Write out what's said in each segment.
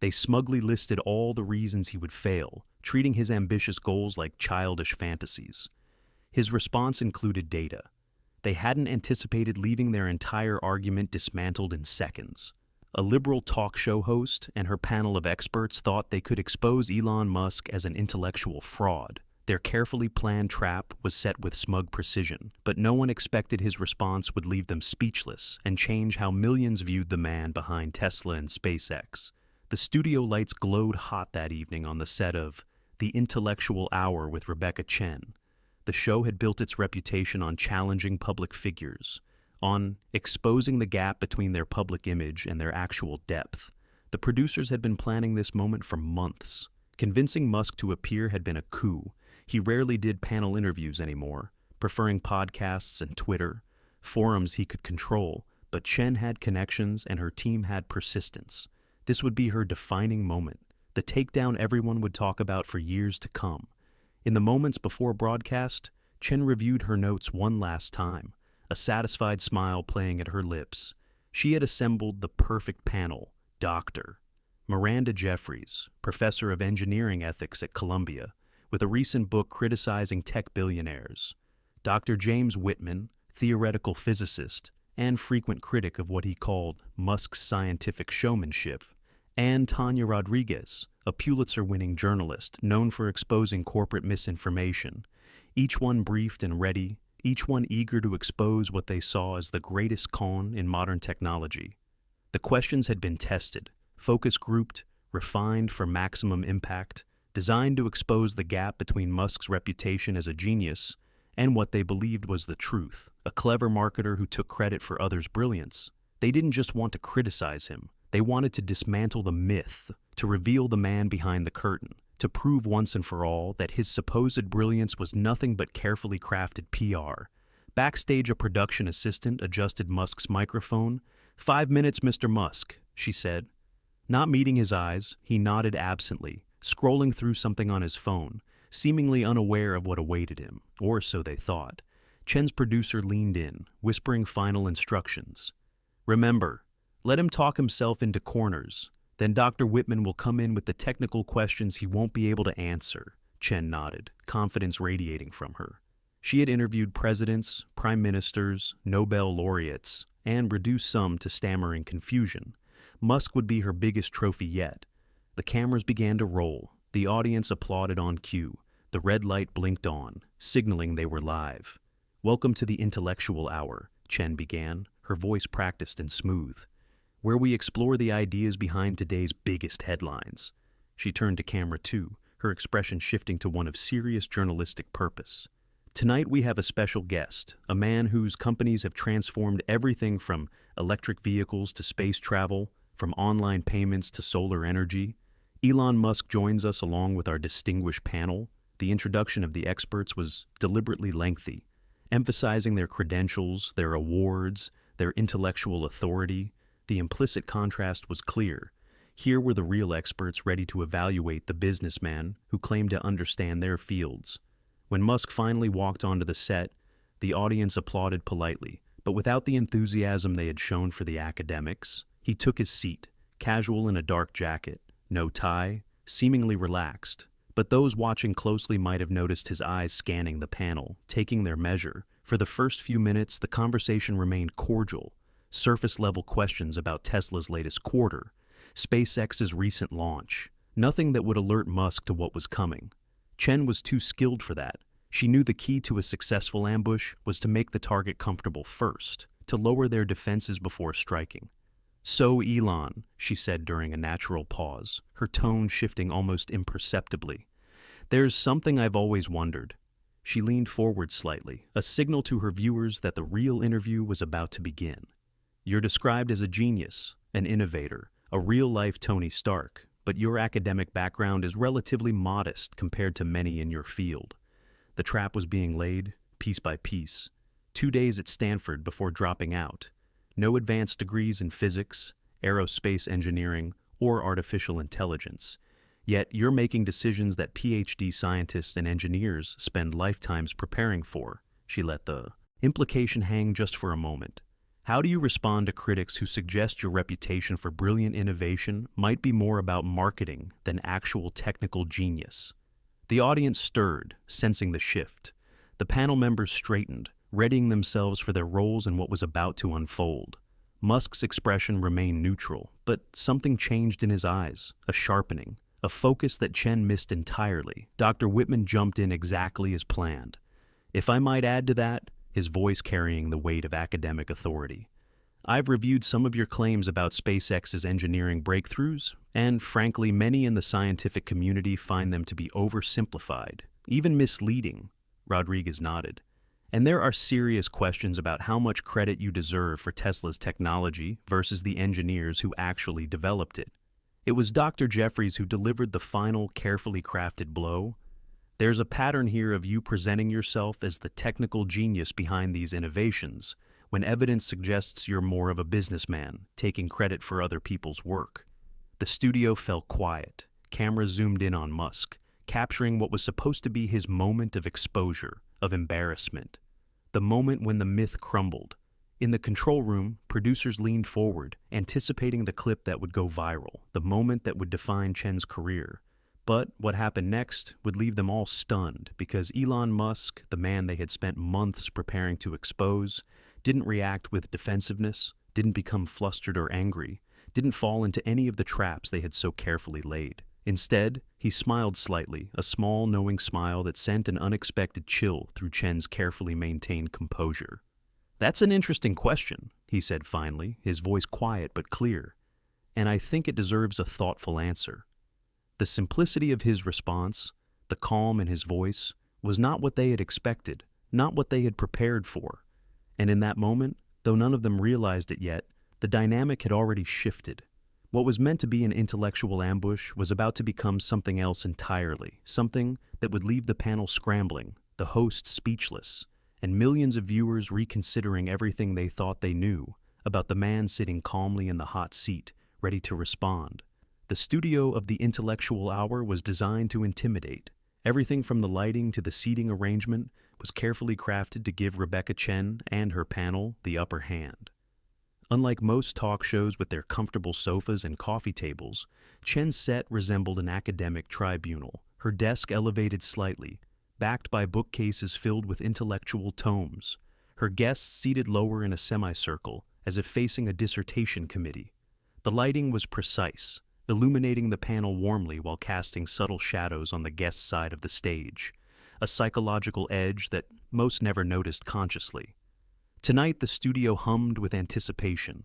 They smugly listed all the reasons he would fail, treating his ambitious goals like childish fantasies. His response included data. They hadn't anticipated leaving their entire argument dismantled in seconds. A liberal talk show host and her panel of experts thought they could expose Elon Musk as an intellectual fraud. Their carefully planned trap was set with smug precision, but no one expected his response would leave them speechless and change how millions viewed the man behind Tesla and SpaceX. The studio lights glowed hot that evening on the set of The Intellectual Hour with Rebecca Chen. The show had built its reputation on challenging public figures, on exposing the gap between their public image and their actual depth. The producers had been planning this moment for months. Convincing Musk to appear had been a coup. He rarely did panel interviews anymore, preferring podcasts and Twitter, forums he could control, but Chen had connections and her team had persistence. This would be her defining moment, the takedown everyone would talk about for years to come. In the moments before broadcast, Chen reviewed her notes one last time, a satisfied smile playing at her lips. She had assembled the perfect panel: Dr. Miranda Jeffries, professor of engineering ethics at Columbia, with a recent book criticizing tech billionaires; Dr. James Whitman, theoretical physicist and frequent critic of what he called Musk's scientific showmanship; and Tanya Rodriguez, a Pulitzer-winning journalist known for exposing corporate misinformation. Each one briefed and ready, each one eager to expose what they saw as the greatest con in modern technology. The questions had been tested, focus grouped, refined for maximum impact, designed to expose the gap between Musk's reputation as a genius and what they believed was the truth, a clever marketer who took credit for others' brilliance. They didn't just want to criticize him. They wanted to dismantle the myth, to reveal the man behind the curtain, to prove once and for all that his supposed brilliance was nothing but carefully crafted PR. Backstage, a production assistant adjusted Musk's microphone. "5 minutes, Mr. Musk," she said. Not meeting his eyes, he nodded absently, scrolling through something on his phone, seemingly unaware of what awaited him, or so they thought. Chen's producer leaned in, whispering final instructions. "Remember, let him talk himself into corners. Then Dr. Whitman will come in with the technical questions he won't be able to answer." Chen nodded, confidence radiating from her. She had interviewed presidents, prime ministers, Nobel laureates, and reduced some to stammering confusion. Musk would be her biggest trophy yet. The cameras began to roll. The audience applauded on cue. The red light blinked on, signaling they were live. "Welcome to the Intellectual Hour," Chen began, her voice practiced and smooth, "where we explore the ideas behind today's biggest headlines." She turned to camera 2, her expression shifting to one of serious journalistic purpose. "Tonight we have a special guest, a man whose companies have transformed everything from electric vehicles to space travel, from online payments to solar energy. Elon Musk joins us along with our distinguished panel." The introduction of the experts was deliberately lengthy, emphasizing their credentials, their awards, their intellectual authority. The implicit contrast was clear. Here were the real experts ready to evaluate the businessman who claimed to understand their fields. When Musk finally walked onto the set, the audience applauded politely, but without the enthusiasm they had shown for the academics. He took his seat, casual in a dark jacket, no tie, seemingly relaxed. But those watching closely might have noticed his eyes scanning the panel, taking their measure. For the first few minutes, the conversation remained cordial. Surface-level questions about Tesla's latest quarter, SpaceX's recent launch, nothing that would alert Musk to what was coming. Chen was too skilled for that. She knew the key to a successful ambush was to make the target comfortable first, to lower their defenses before striking. "So, Elon," she said during a natural pause, her tone shifting almost imperceptibly, "there's something I've always wondered." She leaned forward slightly, a signal to her viewers that the real interview was about to begin. "You're described as a genius, an innovator, a real-life Tony Stark, but your academic background is relatively modest compared to many in your field." The trap was being laid, piece by piece. 2 days at Stanford before dropping out. No advanced degrees in physics, aerospace engineering, or artificial intelligence. Yet you're making decisions that PhD scientists and engineers spend lifetimes preparing for. She let the implication hang just for a moment. How do you respond to critics who suggest your reputation for brilliant innovation might be more about marketing than actual technical genius? The audience stirred, sensing the shift. The panel members straightened, readying themselves for their roles in what was about to unfold. Musk's expression remained neutral, but something changed in his eyes, a sharpening, a focus that Chen missed entirely. Dr. Whitman jumped in exactly as planned. If I might add to that, his voice carrying the weight of academic authority. I've reviewed some of your claims about SpaceX's engineering breakthroughs, and frankly, many in the scientific community find them to be oversimplified, even misleading. Rodriguez nodded. And there are serious questions about how much credit you deserve for Tesla's technology versus the engineers who actually developed it. It was Dr. Jeffries who delivered the final, carefully crafted blow. There's a pattern here of you presenting yourself as the technical genius behind these innovations, when evidence suggests you're more of a businessman, taking credit for other people's work. The studio fell quiet. Cameras zoomed in on Musk, capturing what was supposed to be his moment of exposure, of embarrassment. The moment when the myth crumbled. In the control room, producers leaned forward, anticipating the clip that would go viral, the moment that would define Chen's career. But what happened next would leave them all stunned, because Elon Musk, the man they had spent months preparing to expose, didn't react with defensiveness, didn't become flustered or angry, didn't fall into any of the traps they had so carefully laid. Instead, he smiled slightly, a small, knowing smile that sent an unexpected chill through Chen's carefully maintained composure. "That's an interesting question," he said finally, his voice quiet but clear, "and I think it deserves a thoughtful answer." The simplicity of his response, the calm in his voice, was not what they had expected, not what they had prepared for. And in that moment, though none of them realized it yet, the dynamic had already shifted. What was meant to be an intellectual ambush was about to become something else entirely, something that would leave the panel scrambling, the host speechless, and millions of viewers reconsidering everything they thought they knew about the man sitting calmly in the hot seat, ready to respond. The studio of the intellectual hour was designed to intimidate. Everything from the lighting to the seating arrangement was carefully crafted to give Rebecca Chen and her panel the upper hand. Unlike most talk shows with their comfortable sofas and coffee tables, Chen's set resembled an academic tribunal, her desk elevated slightly, backed by bookcases filled with intellectual tomes, her guests seated lower in a semicircle, as if facing a dissertation committee. The lighting was precise, illuminating the panel warmly while casting subtle shadows on the guest side of the stage, a psychological edge that most never noticed consciously. Tonight, the studio hummed with anticipation.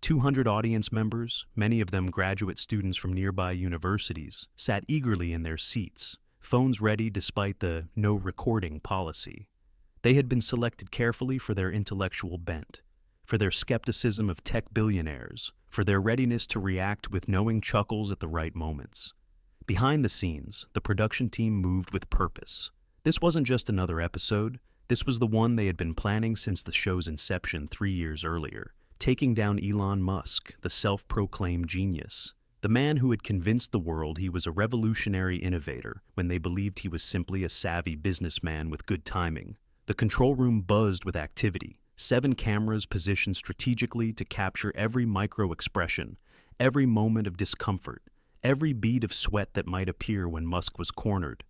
200 audience members, many of them graduate students from nearby universities, sat eagerly in their seats, phones ready despite the no recording policy. They had been selected carefully for their intellectual bent, for their skepticism of tech billionaires, for their readiness to react with knowing chuckles at the right moments. Behind the scenes, the production team moved with purpose. This wasn't just another episode. This was the one they had been planning since the show's inception 3 years earlier, taking down Elon Musk, the self-proclaimed genius, the man who had convinced the world he was a revolutionary innovator when they believed he was simply a savvy businessman with good timing. The control room buzzed with activity, 7 cameras positioned strategically to capture every micro-expression, every moment of discomfort, every bead of sweat that might appear when Musk was cornered.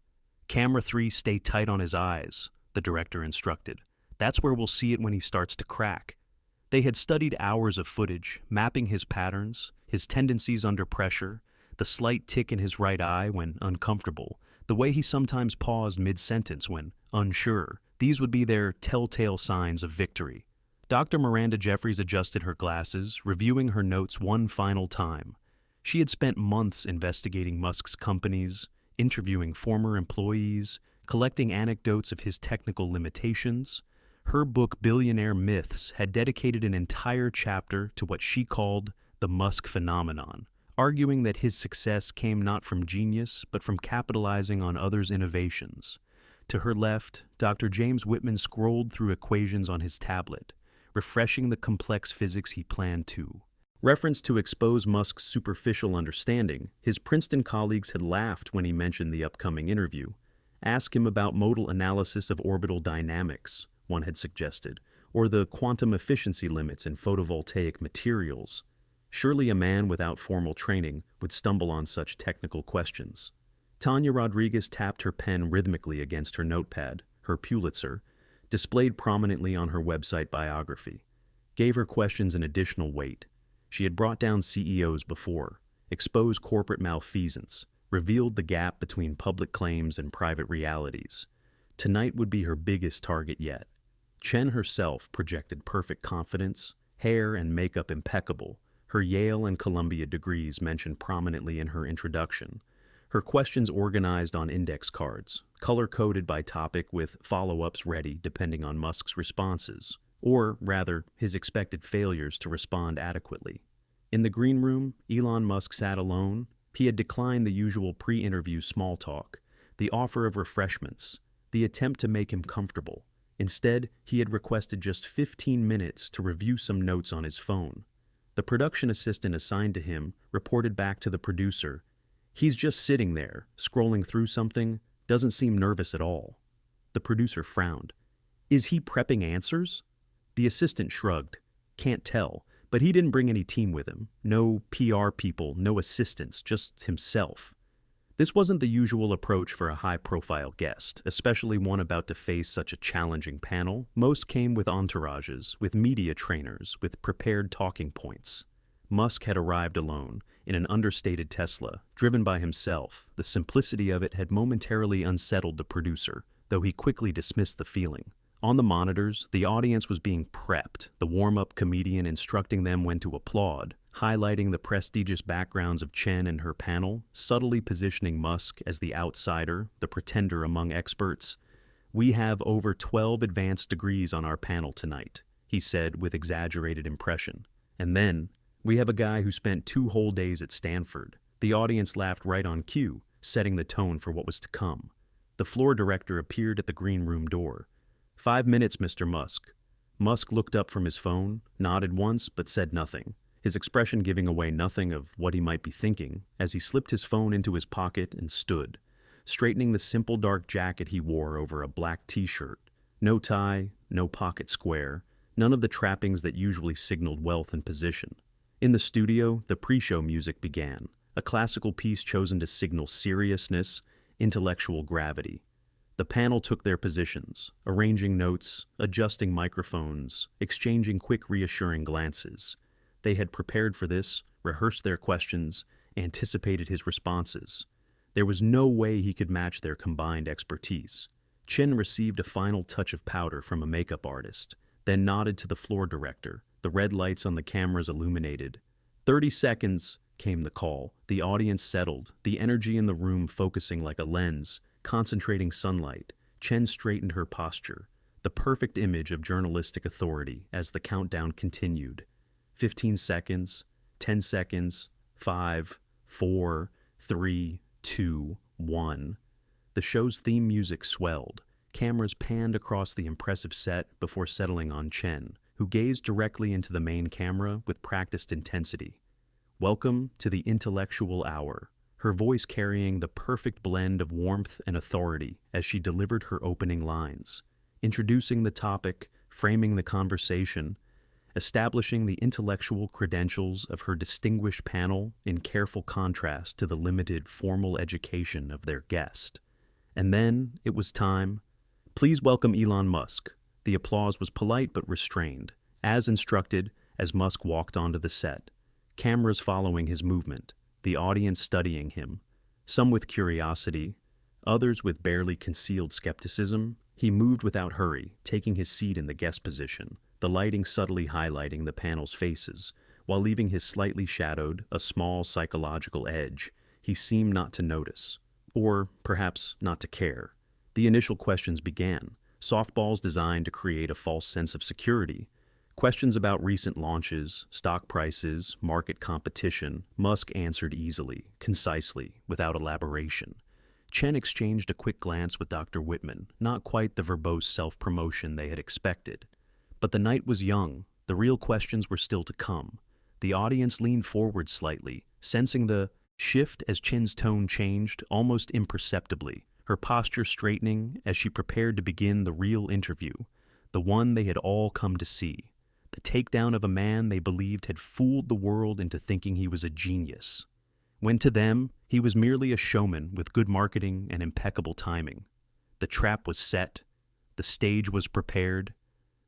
"Camera 3, stay tight on his eyes," the director instructed. "That's where we'll see it when he starts to crack." They had studied hours of footage, mapping his patterns, his tendencies under pressure, the slight tick in his right eye when uncomfortable, the way he sometimes paused mid-sentence when unsure. These would be their telltale signs of victory. Dr. Miranda Jeffries adjusted her glasses, reviewing her notes one final time. She had spent months investigating Musk's companies, interviewing former employees, collecting anecdotes of his technical limitations. Her book Billionaire Myths had dedicated an entire chapter to what she called the Musk phenomenon, arguing that his success came not from genius but from capitalizing on others' innovations. To her left, Dr. James Whitman scrolled through equations on his tablet, refreshing the complex physics he planned to. Reference to expose Musk's superficial understanding, his Princeton colleagues had laughed when he mentioned the upcoming interview. Ask him about modal analysis of orbital dynamics, one had suggested, Or the quantum efficiency limits in photovoltaic materials? Surely a man without formal training would stumble on such technical questions. Tanya Rodriguez tapped her pen rhythmically against her notepad, her Pulitzer, displayed prominently on her website biography, gave her questions an additional weight. She had brought down CEOs before, exposed corporate malfeasance, revealed the gap between public claims and private realities. Tonight would be her biggest target yet. Chen herself projected perfect confidence, hair and makeup impeccable, her Yale and Columbia degrees mentioned prominently in her introduction, her questions organized on index cards, color-coded by topic with follow-ups ready depending on Musk's responses, or rather, his expected failures to respond adequately. In the green room, Elon Musk sat alone. He had declined the usual pre-interview small talk, the offer of refreshments, the attempt to make him comfortable. Instead, he had requested just 15 minutes to review some notes on his phone. The production assistant assigned to him reported back to the producer, "He's just sitting there, scrolling through something, doesn't seem nervous at all." The producer frowned. "Is he prepping answers?" The assistant shrugged. "Can't tell, but he didn't bring any team with him. No PR people, no assistants, just himself." This wasn't the usual approach for a high-profile guest, especially one about to face such a challenging panel. Most came with entourages, with media trainers, with prepared talking points. Musk had arrived alone, in an understated Tesla, driven by himself. The simplicity of it had momentarily unsettled the producer, though he quickly dismissed the feeling. On the monitors, the audience was being prepped, the warm-up comedian instructing them when to applaud, highlighting the prestigious backgrounds of Chen and her panel, subtly positioning Musk as the outsider, the pretender among experts. "We have over 12 advanced degrees on our panel tonight," he said with exaggerated impression. And then, "We have a guy who spent 2 whole days at Stanford." The audience laughed right on cue, setting the tone for what was to come. The floor director appeared at the green room door. "5 minutes, Mr. Musk." Musk looked up from his phone, nodded once, but said nothing, his expression giving away nothing of what he might be thinking, as he slipped his phone into his pocket and stood, straightening the simple dark jacket he wore over a black t-shirt. No tie, no pocket square, none of the trappings that usually signaled wealth and position. In the studio, the pre-show music began, a classical piece chosen to signal seriousness, intellectual gravity. The panel took their positions, arranging notes, adjusting microphones, exchanging quick reassuring glances. They had prepared for this, rehearsed their questions, anticipated his responses. There was no way he could match their combined expertise. Chen received a final touch of powder from a makeup artist, then nodded to the floor director, the red lights on the cameras illuminated. 30 seconds, came the call. The audience settled, the energy in the room focusing like a lens, concentrating sunlight. Chen straightened her posture, the perfect image of journalistic authority as the countdown continued. 15 seconds, 10 seconds, 5, 4, 3, 2, 1. The show's theme music swelled. Cameras panned across the impressive set before settling on Chen, who gazed directly into the main camera with practiced intensity. "Welcome to the intellectual hour," her voice carrying the perfect blend of warmth and authority as she delivered her opening lines, introducing the topic, framing the conversation, establishing the intellectual credentials of her distinguished panel in careful contrast to the limited formal education of their guest. And then it was time. "Please welcome Elon Musk." The applause was polite but restrained, as instructed as Musk walked onto the set, cameras following his movement, the audience studying him, some with curiosity, others with barely concealed skepticism. He moved without hurry, taking his seat in the guest position, the lighting subtly highlighting the panel's faces, while leaving his slightly shadowed, a small psychological edge. He seemed not to notice, or perhaps not to care. The initial questions began, softballs designed to create a false sense of security. Questions about recent launches, stock prices, market competition. Musk answered easily, concisely, without elaboration. Chen exchanged a quick glance with Dr. Whitman, not quite the verbose self-promotion they had expected. But the night was young. The real questions were still to come. The audience leaned forward slightly, sensing the shift as Chen's tone changed almost imperceptibly, her posture straightening as she prepared to begin the real interview. the one they had all come to see, the takedown of a man they believed had fooled the world into thinking he was a genius, when to them he was merely a showman with good marketing and impeccable timing. The trap was set, the stage was prepared,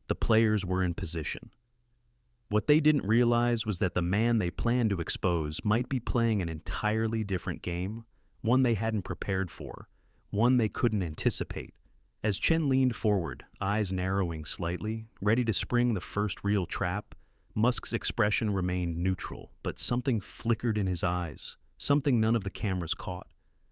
the players were in position. What they didn't realize was that the man they planned to expose might be playing an entirely different game, one they hadn't prepared for, one they couldn't anticipate. As Chen leaned forward, eyes narrowing slightly, ready to spring the first real trap, Musk's expression remained neutral, but something flickered in his eyes, something none of the cameras caught,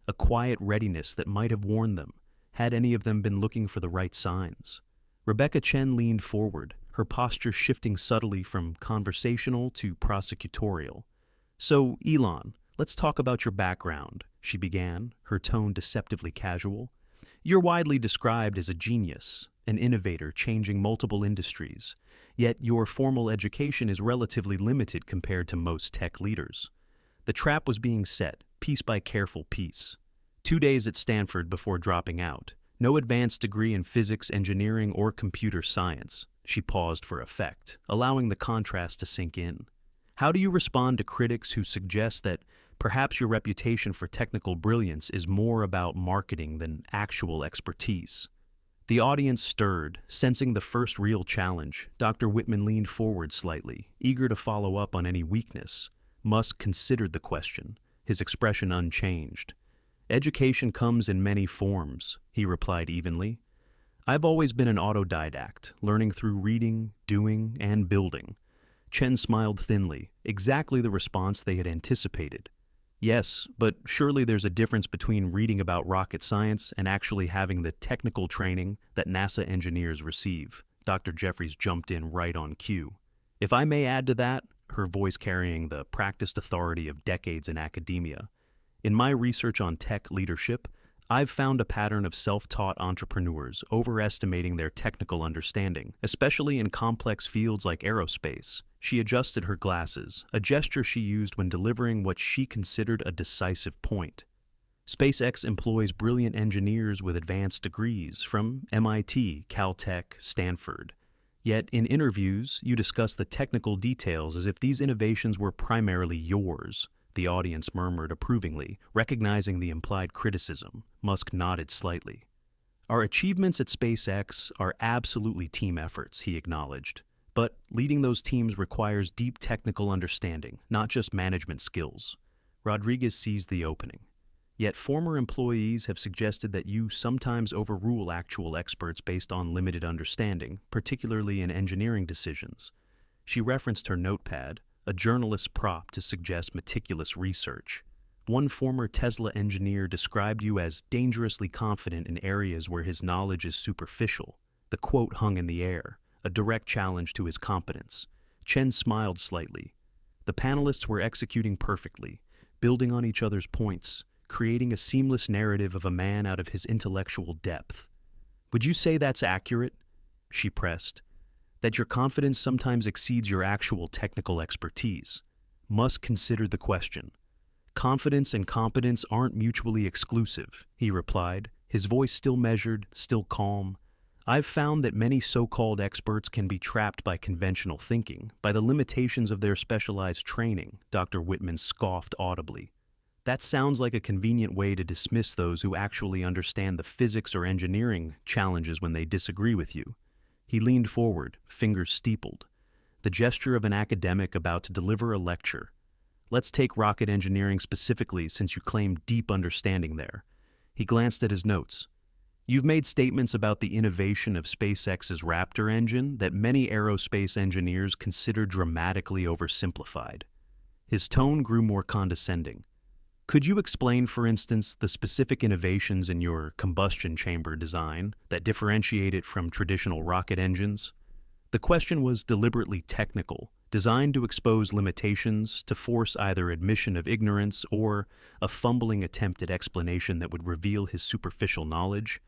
a quiet readiness that might have warned them, had any of them been looking for the right signs. Rebecca Chen leaned forward, her posture shifting subtly from conversational to prosecutorial. "So, Elon, let's talk about your background," she began, her tone deceptively casual. "You're widely described as a genius, an innovator changing multiple industries, yet your formal education is relatively limited compared to most tech leaders." The trap was being set, piece by careful piece. 2 days at Stanford before dropping out. No advanced degree in physics, engineering, or computer science. She paused for effect, allowing the contrast to sink in. How do you respond to critics who suggest that perhaps your reputation for technical brilliance is more about marketing than actual expertise? The audience stirred, sensing the first real challenge. Dr. Whitman leaned forward slightly, eager to follow up on any weakness. Musk considered the question, his expression unchanged. "Education comes in many forms," he replied evenly. "I've always been an autodidact, learning through reading, doing, and building." Chen smiled thinly, exactly the response they had anticipated. "Yes, but surely there's a difference between reading about rocket science and actually having the technical training that NASA engineers receive." Dr. Jeffries jumped in right on cue. "If I may add to that," her voice carrying the practiced authority of decades in academia, "in my research on tech leadership, I've found a pattern of self-taught entrepreneurs overestimating their technical understanding, especially in complex fields like aerospace." She adjusted her glasses, a gesture she used when delivering what she considered a decisive point. "SpaceX employs brilliant engineers with advanced degrees from MIT, Caltech, Stanford. Yet in interviews, you discuss the technical details as if these innovations were primarily yours." The audience murmured approvingly, recognizing the implied criticism. Musk nodded slightly. "Our achievements at SpaceX are absolutely team efforts," he acknowledged. "But leading those teams requires deep technical understanding, not just management skills." Rodriguez seized the opening. "Yet former employees have suggested that you sometimes overrule actual experts based on limited understanding, particularly in engineering decisions." She referenced her notepad, a journalist's prop to suggest meticulous research. "One former Tesla engineer described you as dangerously confident in areas where his knowledge is superficial." The quote hung in the air, a direct challenge to his competence. Chen smiled slightly. The panelists were executing perfectly, building on each other's points, creating a seamless narrative of a man out of his intellectual depth. "Would you say that's accurate?" she pressed. "That your confidence sometimes exceeds your actual technical expertise?" Musk considered the question. "Confidence and competence aren't mutually exclusive," he replied, his voice still measured, still calm. "I've found that many so-called experts can be trapped by conventional thinking, by the limitations of their specialized training." Dr. Whitman scoffed audibly. "That sounds like a convenient way to dismiss those who actually understand the physics or engineering challenges when they disagree with you." He leaned forward, fingers steepled, the gesture of an academic about to deliver a lecture. "Let's take rocket engineering specifically, since you claim deep understanding there." He glanced at his notes. "You've made statements about the innovation of SpaceX's Raptor engine that many aerospace engineers consider dramatically oversimplified." His tone grew more condescending. "Could you explain, for instance, the specific innovations in your combustion chamber design that differentiate it from traditional rocket engines?" The question was deliberately technical, designed to expose limitations, to force either admission of ignorance or a fumbling attempt at explanation that would reveal his superficial knowledge.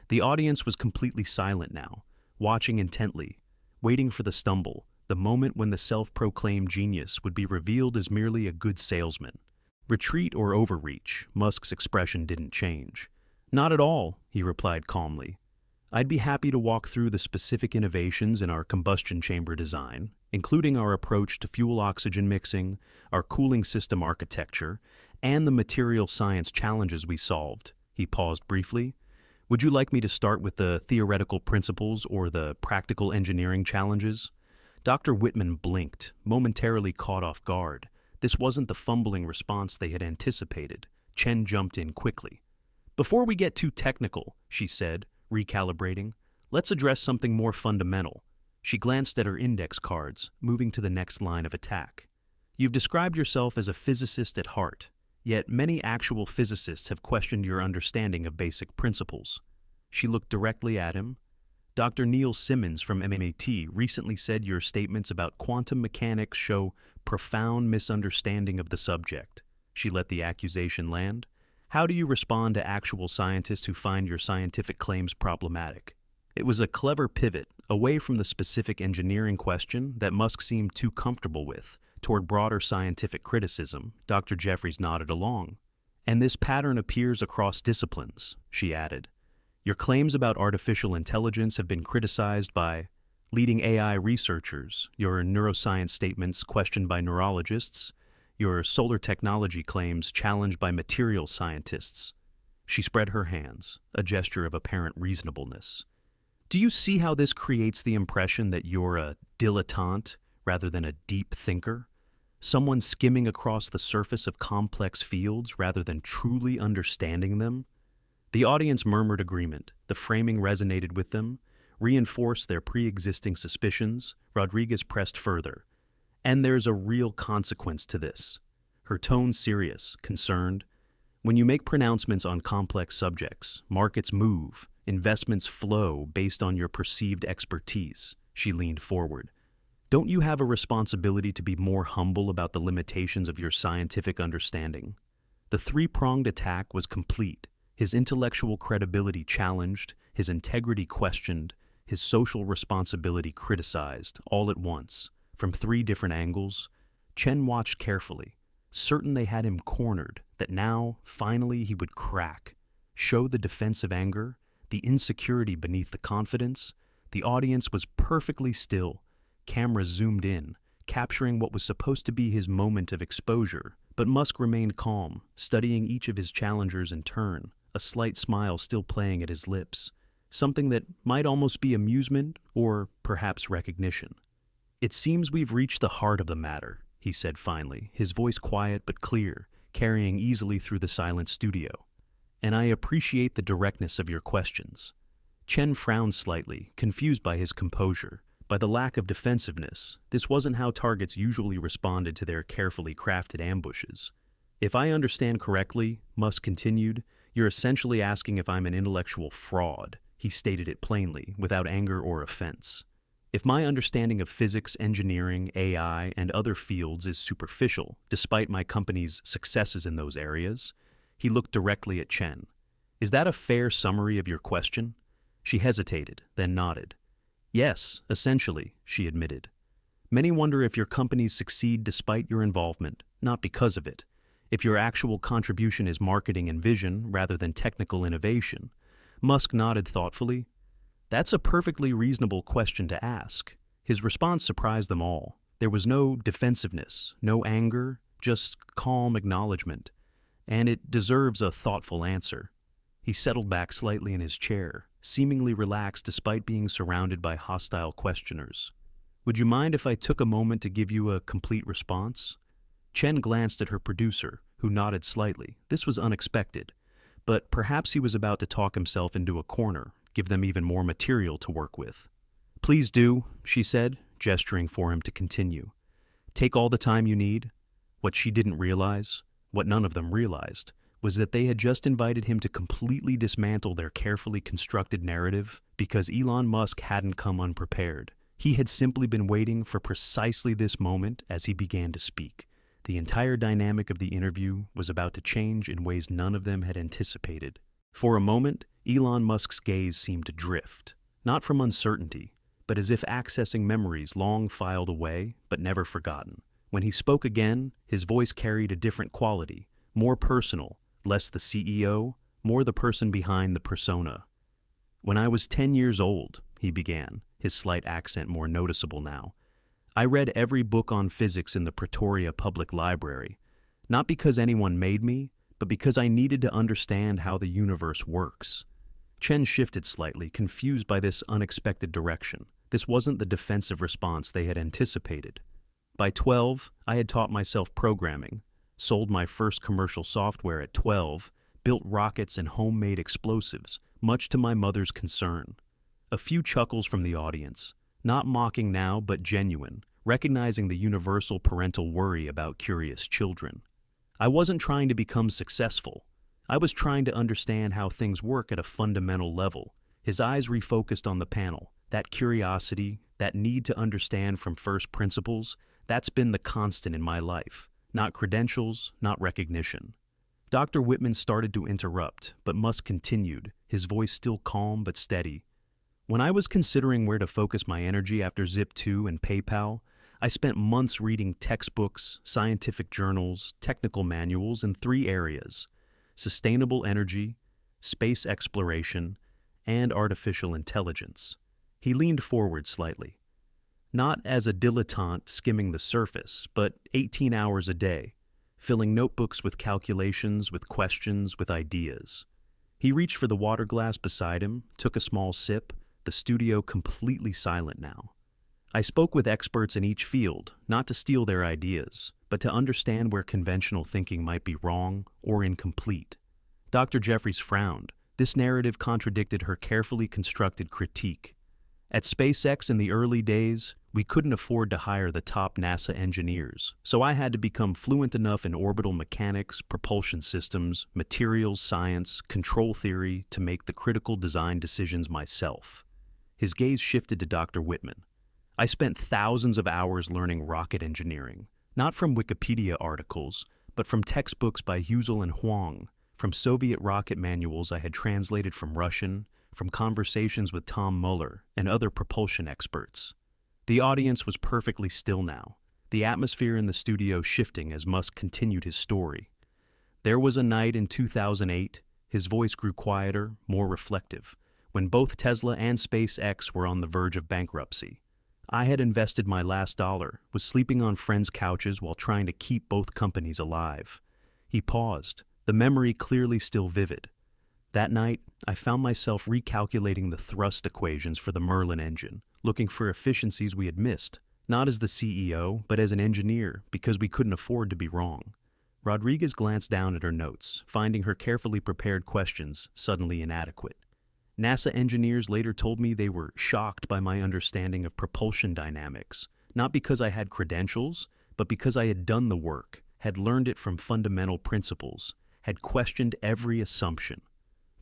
The audience was completely silent now, watching intently, waiting for the stumble, the moment when the self-proclaimed genius would be revealed as merely a good salesman. Retreat or overreach, Musk's expression didn't change. "Not at all," he replied calmly. I'd be happy to walk through the specific innovations in our combustion chamber design, including our approach to fuel oxygen mixing, our cooling system architecture, and the material science challenges we solved. He paused briefly. Would you like me to start with the theoretical principles or the practical engineering challenges? Dr. Whitman blinked, momentarily caught off guard. This wasn't the fumbling response they had anticipated. Chen jumped in quickly. Before we get too technical, she said, recalibrating, let's address something more fundamental. She glanced at her index cards, moving to the next line of attack. You've described yourself as a physicist at heart, yet many actual physicists have questioned your understanding of basic principles. She looked directly at him. Dr. Neil Simmons from MIT recently said your statements about quantum mechanics show profound misunderstanding of the subject. She let the accusation land. How do you respond to actual scientists who find your scientific claims problematic? It was a clever pivot, away from the specific engineering question that Musk seemed too comfortable with, toward broader scientific criticism. Dr. Jeffries nodded along. And this pattern appears across disciplines, she added. Your claims about artificial intelligence have been criticized by leading AI researchers, your neuroscience statements questioned by neurologists, your solar technology claims challenged by material scientists. She spread her hands, a gesture of apparent reasonableness. Do you see how this creates the impression that you're a dilettante rather than a deep thinker? Someone skimming across the surface of complex fields rather than truly understanding them? The audience murmured agreement. The framing resonated with them, reinforced their pre-existing suspicions. Rodriguez pressed further. And there's a real consequence to this. Her tone serious, concerned. When you make pronouncements on complex subjects, markets move, investments flow based on your perceived expertise. She leaned forward. Don't you have a responsibility to be more humble about the limitations of your scientific understanding? The three-pronged attack was complete. His intellectual credibility challenged, his integrity questioned, his social responsibility criticized, all at once. From three different angles, Chen watched carefully, certain they had him cornered, that now, finally, he would crack, show the defensive anger, the insecurity beneath the confidence. The audience was perfectly still. Cameras zoomed in, capturing what was supposed to be his moment of exposure, but Musk remained calm, studying each of his challengers in turn, a slight smile still playing at his lips, something that might almost be amusement or perhaps recognition. It seems we've reached the heart of the matter, he said finally, his voice quiet but clear, carrying easily through the silent studio. And I appreciate the directness of your questions. Chen frowned slightly, confused by his composure, by the lack of defensiveness. This wasn't how targets usually responded to their carefully crafted ambushes. If I understand correctly, Musk continued, you're essentially asking if I'm an intellectual fraud. He stated it plainly, without anger or offense. If my understanding of physics, engineering, AI, and other fields is superficial, despite my company's successes in those areas, he looked directly at Chen. Is that a fair summary of your question? She hesitated, then nodded. Yes, essentially, she admitted. Many wonder if your companies succeed despite your involvement, not because of it. If your actual contribution is marketing and vision rather than technical innovation. Musk nodded thoughtfully. That's a perfectly reasonable question to ask. His response surprised them all. There was no defensiveness, no anger, just calm acknowledgement. And it deserves a thoughtful answer. He settled back slightly in his chair, seemingly relaxed despite being surrounded by hostile questioners. Would you mind if I took a moment to give you a complete response? Chen glanced at her producer, who nodded slightly. This was unexpected, but perhaps he was about to talk himself into a corner, give them even more material to work with. Please do, she said, gesturing for him to continue. Take all the time you need. What she didn't realize, what none of them realized, was that they had just invited him to completely dismantle their carefully constructed narrative because Elon Musk hadn't come unprepared. He had simply been waiting for precisely this moment as he began to speak. The entire dynamic of the interview was about to change in ways none of them had anticipated. For a moment, Elon Musk's gaze seemed to drift, not from uncertainty, but as if accessing memories long filed away but never forgotten. When he spoke again, his voice carried a different quality, more personal, less the CEO, more the person behind the persona. When I was 10 years old, he began, his slight accent more noticeable now, I read every book on physics in the Pretoria Public Library, not because anyone made me, but because I needed to understand how the universe works. Chen shifted slightly, confused by this unexpected direction. This wasn't the defensive response they had anticipated. By 12, I had taught myself programming, sold my first commercial software at 12, built rockets and homemade explosives, much to my mother's concern. A few chuckles from the audience, not mocking now but genuine, recognizing the universal parental worry about curious children. I wasn't trying to become successful. I was trying to understand how things work at a fundamental level. His eyes refocused on the panel. That curiosity, that need to understand from first principles, that's been the constant in my life. Not credentials, not recognition. Dr. Whitman started to interrupt, but Musk continued, his voice still calm but steady. When I was considering where to focus my energy after Zip2 and PayPal, I spent months reading textbooks, scientific journals, technical manuals in 3 areas: sustainable energy, space exploration, and artificial intelligence. He leaned forward slightly. Not as a dilettante skimming the surface, but 18 hours a day, filling notebooks with calculations, with questions, with ideas. He reached for the water glass beside him, took a small sip, the studio completely silent now. I spoke with experts in each field, not to steal their ideas, but to understand where conventional thinking might be wrong or incomplete. Dr. Jeffries frowned. This narrative contradicted her carefully constructed critique. At SpaceX in the early days, we couldn't afford to hire the top NASA engineers, so I had to become fluent enough in orbital mechanics, propulsion systems, materials science, control theory to make the critical design decisions myself. His gaze shifted to Dr. Whitman. I spent thousands of hours learning rocket engineering, not from Wikipedia articles, but from textbooks by Husel and Huang, from Soviet rocket manuals I had translated from Russian, from conversations with Tom Mueller and other propulsion experts. The audience was perfectly still now, the atmosphere in the studio shifting as Musk continued his story. There was a night in 2008, his voice grew quieter, more reflective, when both Tesla and SpaceX were on the verge of bankruptcy. I had invested my last dollar, was sleeping on friends' couches while trying to keep both companies alive. He paused, the memory clearly still vivid. That night, I found myself recalculating the thrust equations for the Merlin engine, looking for efficiencies we had missed, not as the CEO, but as an engineer, because we couldn't afford to be wrong. Rodriguez glanced down at her notes, finding her carefully prepared questions suddenly inadequate. NASA engineers later told me they were shocked by my understanding of propulsion dynamics, not because I had credentials, but because I had done the work, had learned it from fundamental principles, had questioned every assumption.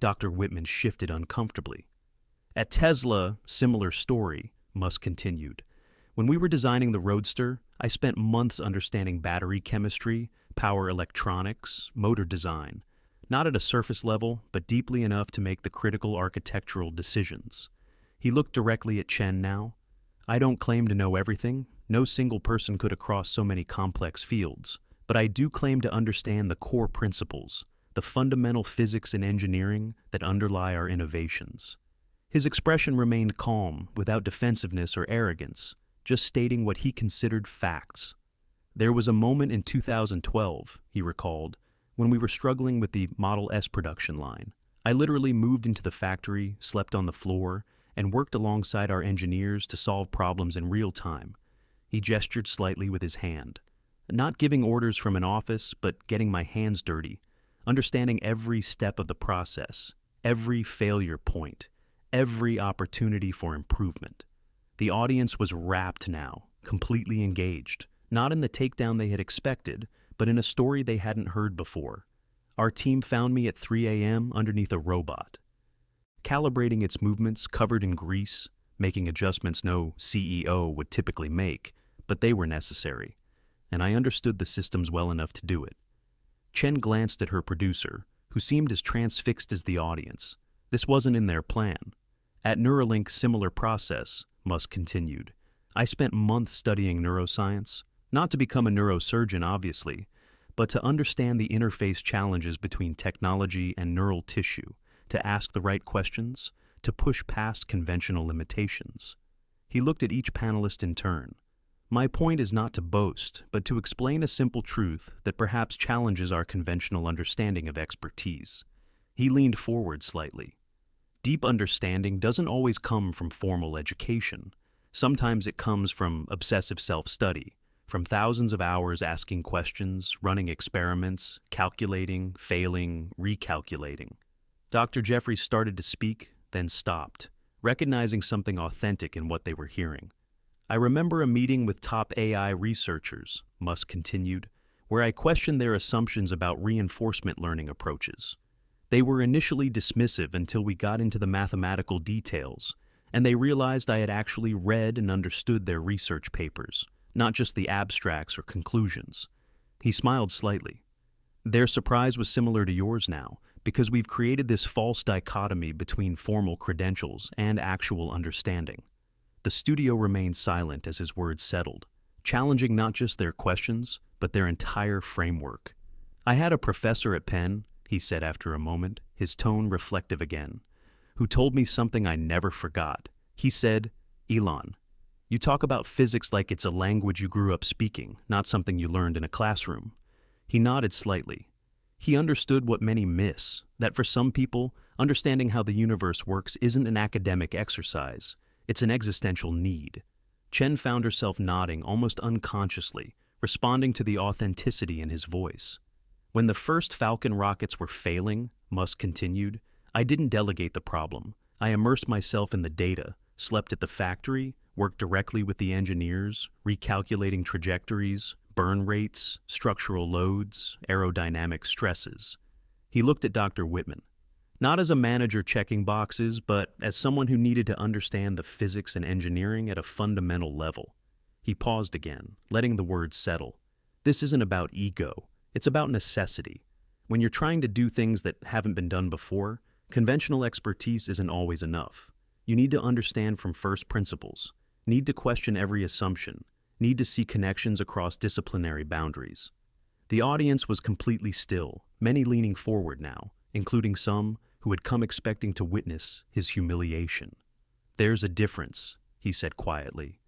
Dr. Whitman shifted uncomfortably. At Tesla, similar story, Musk continued. When we were designing the Roadster, I spent months understanding battery chemistry, power electronics, motor design, not at a surface level, but deeply enough to make the critical architectural decisions. He looked directly at Chen now. I don't claim to know everything. No single person could across so many complex fields. But I do claim to understand the core principles, the fundamental physics and engineering that underlie our innovations. His expression remained calm, without defensiveness or arrogance, just stating what he considered facts. There was a moment in 2012, he recalled, when we were struggling with the Model S production line. I literally moved into the factory, slept on the floor, and worked alongside our engineers to solve problems in real time. He gestured slightly with his hand. Not giving orders from an office, but getting my hands dirty, understanding every step of the process, every failure point, every opportunity for improvement. The audience was rapt now, completely engaged, not in the takedown they had expected, but in a story they hadn't heard before. Our team found me at 3 a.m. underneath a robot, calibrating its movements covered in grease, making adjustments no CEO would typically make, but they were necessary, and I understood the systems well enough to do it. Chen glanced at her producer, who seemed as transfixed as the audience. This wasn't in their plan. At Neuralink, similar process, Musk continued. I spent months studying neuroscience, not to become a neurosurgeon, obviously, but to understand the interface challenges between technology and neural tissue, to ask the right questions, to push past conventional limitations. He looked at each panelist in turn. My point is not to boast, but to explain a simple truth that perhaps challenges our conventional understanding of expertise. He leaned forward slightly. Deep understanding doesn't always come from formal education. Sometimes it comes from obsessive self-study, from thousands of hours asking questions, running experiments, calculating, failing, recalculating. Dr. Jeffries started to speak, then stopped, recognizing something authentic in what they were hearing. I remember a meeting with top AI researchers, Musk continued, where I questioned their assumptions about reinforcement learning approaches. They were initially dismissive until we got into the mathematical details, and they realized I had actually read and understood their research papers, not just the abstracts or conclusions. He smiled slightly. Their surprise was similar to yours now, because we've created this false dichotomy between formal credentials and actual understanding. The studio remained silent as his words settled, challenging not just their questions, but their entire framework. I had a professor at Penn, he said after a moment, his tone reflective again, who told me something I never forgot. He said, "Elon, you talk about physics like it's a language you grew up speaking, not something you learned in a classroom." He nodded slightly. He understood what many miss, that for some people, understanding how the universe works isn't an academic exercise. It's an existential need. Chen found herself nodding almost unconsciously, responding to the authenticity in his voice. When the first Falcon rockets were failing, Musk continued, I didn't delegate the problem. I immersed myself in the data, slept at the factory, worked directly with the engineers, recalculating trajectories, burn rates, structural loads, aerodynamic stresses. He looked at Dr. Whitman. Not as a manager checking boxes, but as someone who needed to understand the physics and engineering at a fundamental level. He paused again, letting the words settle. This isn't about ego. It's about necessity. When you're trying to do things that haven't been done before, conventional expertise isn't always enough. You need to understand from first principles, need to question every assumption, need to see connections across disciplinary boundaries. The audience was completely still, many leaning forward now, including some who had come expecting to witness his humiliation. There's a difference, he said quietly,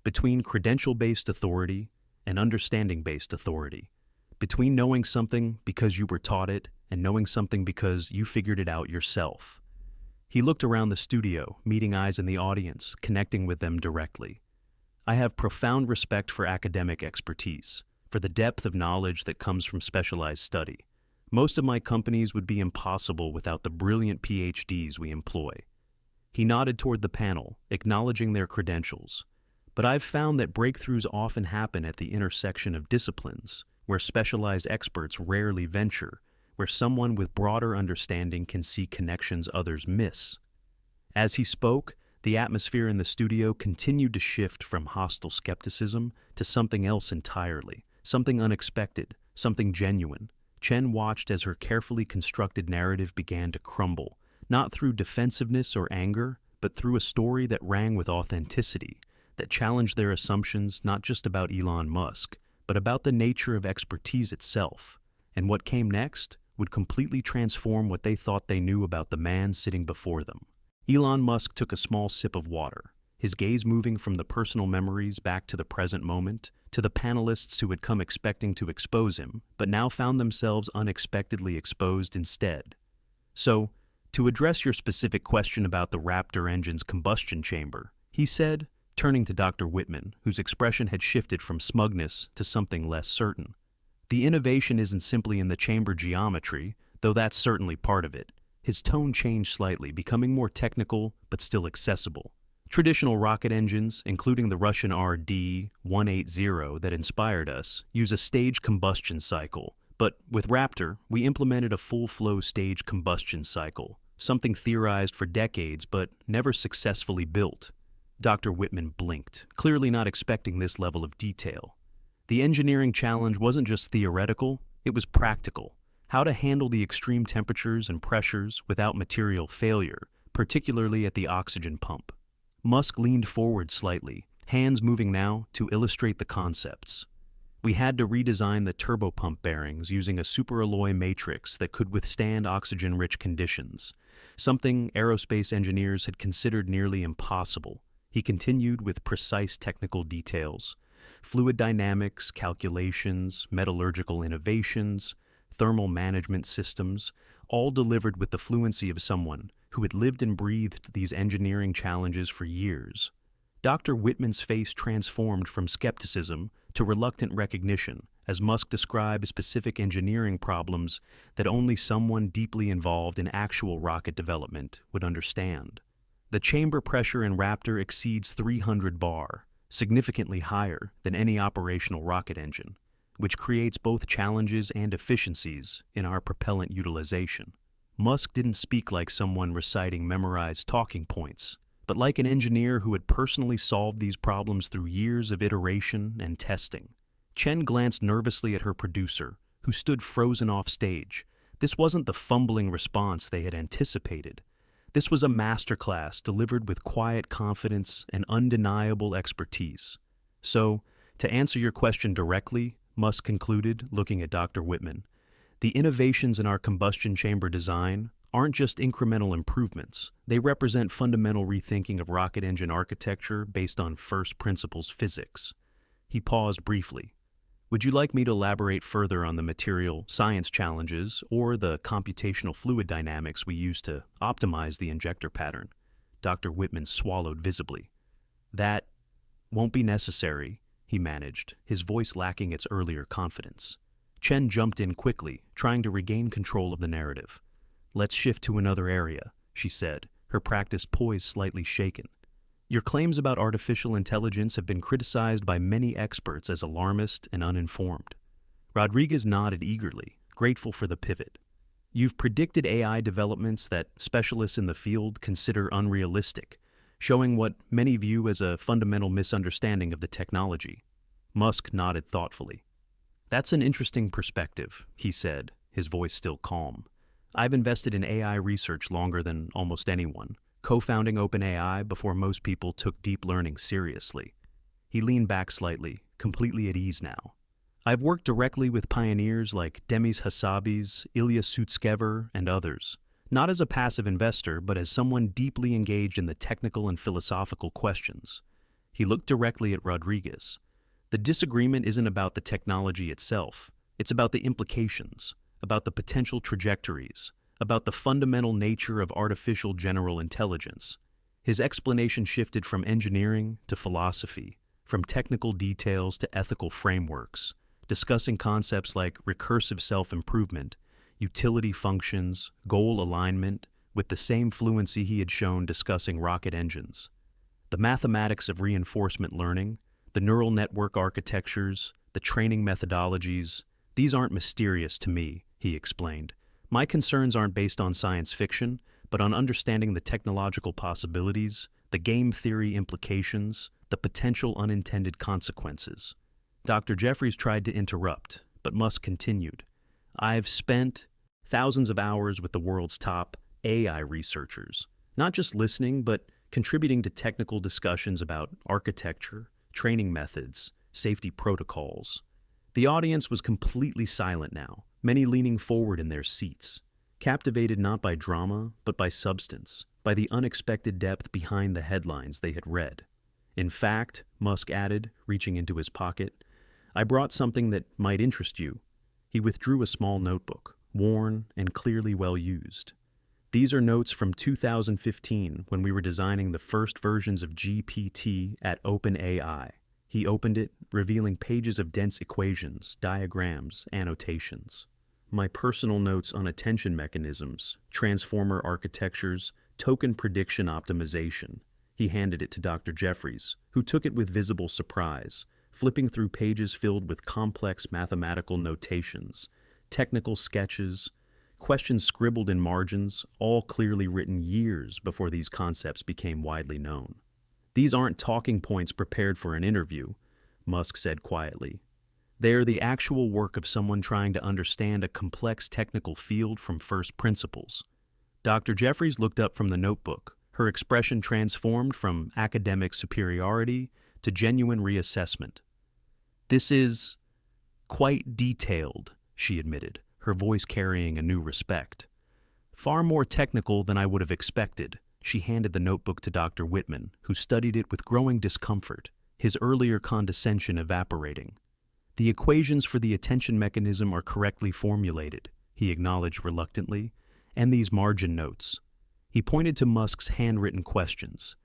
between credential-based authority and understanding-based authority, between knowing something because you were taught it and knowing something because you figured it out yourself. He looked around the studio, meeting eyes in the audience, connecting with them directly. I have profound respect for academic expertise, for the depth of knowledge that comes from specialized study. Most of my companies would be impossible without the brilliant PhDs we employ. He nodded toward the panel, acknowledging their credentials. But I've found that breakthroughs often happen at the intersection of disciplines, where specialized experts rarely venture, where someone with broader understanding can see connections others miss. As he spoke, the atmosphere in the studio continued to shift from hostile skepticism to something else entirely, something unexpected, something genuine. Chen watched as her carefully constructed narrative began to crumble, not through defensiveness or anger, but through a story that rang with authenticity, that challenged their assumptions not just about Elon Musk, but about the nature of expertise itself. And what came next would completely transform what they thought they knew about the man sitting before them. Elon Musk took a small sip of water, his gaze moving from the personal memories back to the present moment, to the panelists who had come expecting to expose him, but now found themselves unexpectedly exposed instead. So, to address your specific question about the Raptor engine's combustion chamber, he said, turning to Dr. Whitman, whose expression had shifted from smugness to something less certain. The innovation isn't simply in the chamber geometry, though that's certainly part of it. His tone changed slightly, becoming more technical but still accessible. Traditional rocket engines, including the Russian RD-180 that inspired us, use a staged combustion cycle. But with Raptor, we implemented a full-flow staged combustion cycle, something theorized for decades but never successfully built. Dr. Whitman blinked, clearly not expecting this level of detail. The engineering challenge wasn't just theoretical, it was practical. How to handle the extreme temperatures and pressures without material failure, particularly at the oxygen pump. Musk leaned forward slightly, hands moving now to illustrate the concepts. We had to redesign the turbopump bearings using a superalloy matrix that could withstand oxygen-rich conditions, something aerospace engineers had considered nearly impossible. He continued with precise technical details: fluid dynamics, calculations, metallurgical innovations, thermal management systems, all delivered with the fluency of someone who had lived and breathed these engineering challenges for years. Dr. Whitman's face transformed from skepticism to reluctant recognition as Musk described specific engineering problems that only someone deeply involved in actual rocket development would understand. The chamber pressure in Raptor exceeds 300 bar, significantly higher than any operational rocket engine, which creates both challenges and efficiencies in our propellant utilization. Musk didn't speak like someone reciting memorized talking points, but like an engineer who had personally solved these problems through years of iteration and testing. Chen glanced nervously at her producer, who stood frozen off stage. This wasn't the fumbling response they had anticipated. This was a masterclass delivered with quiet confidence and undeniable expertise. So, to answer your question directly, Musk concluded, looking at Dr. Whitman, the innovations in our combustion chamber design aren't just incremental improvements. They represent fundamental rethinking of rocket engine architecture based on first principles physics. He paused briefly. Would you like me to elaborate further on the material science challenges or the computational fluid dynamics we use to optimize the injector pattern? Dr. Whitman swallowed visibly. That won't be necessary, he managed, his voice lacking its earlier confidence. Chen jumped in quickly, trying to regain control of the narrative. Let's shift to another area, she said, her practiced poise slightly shaken. Your claims about artificial intelligence have been criticized by many experts as alarmist and uninformed. Rodriguez nodded eagerly, grateful for the pivot. You've predicted AI developments that specialists in the field consider unrealistic, showing what many view as a fundamental misunderstanding of the technology. Musk nodded thoughtfully. That's an interesting perspective, he said, his voice still calm. I've invested in AI research longer than almost anyone, co-founding OpenAI before most people took deep learning seriously. He leaned back slightly, completely at ease now. I've worked directly with pioneers like Demis Hassabis, Ilya Sutskever, and others, not as a passive investor, but as someone deeply engaged in the technical and philosophical questions. He looked directly at Rodriguez. The disagreement isn't about the technology itself. It's about the implications, about the potential trajectories, about the fundamental nature of artificial general intelligence. His explanation shifted from engineering to philosophy, from technical details to ethical frameworks, discussing concepts like recursive self-improvement, utility functions, goal alignment, with the same fluency he had shown discussing rocket engines. The mathematics of reinforcement learning, the neural network architectures, the training methodologies, these aren't mysterious to me, he explained. My concerns aren't based on science fiction, but on understanding the technological possibilities, the game theory implications, the potential unintended consequences. Dr. Jeffries tried to interrupt, but Musk continued. I've spent thousands of hours with the world's top AI researchers, not just listening, but contributing to technical discussions about architecture, training methods, safety protocols. The audience was completely silent now, many leaning forward in their seats, captivated not by drama, but by substance, by the unexpected depth behind the headlines they had read. In fact, Musk added, reaching into his pocket, I brought something that might interest you. He withdrew a small notebook, worn and clearly well used. These are notes from 2015 when we were designing the first versions of GPT at OpenAI. He opened it, revealing pages of dense equations, diagrams, annotations. My personal notes on attention mechanisms, transformer architectures, token prediction optimization. He handed it to Dr. Jeffries, who took it with visible surprise, flipping through pages filled with complex mathematical notations, technical sketches, questions scribbled in margins, all clearly written years before these concepts became widely known. These aren't talking points prepared for an interview, Musk said quietly. They are the actual work of someone trying to understand a complex technical field from first principles. Dr. Jeffries looked up from the notebook, her expression transformed from academic superiority to genuine reassessment. This is Quite detailed, she admitted, her voice carrying a new respect. Far more technical than I would have expected. She handed the notebook to Dr. Whitman, who studied it with growing discomfort, his earlier condescension evaporating. The equations for the attention mechanism are correctly formulated, he acknowledged reluctantly, and these margin notes. He pointed to Musk's handwritten questions.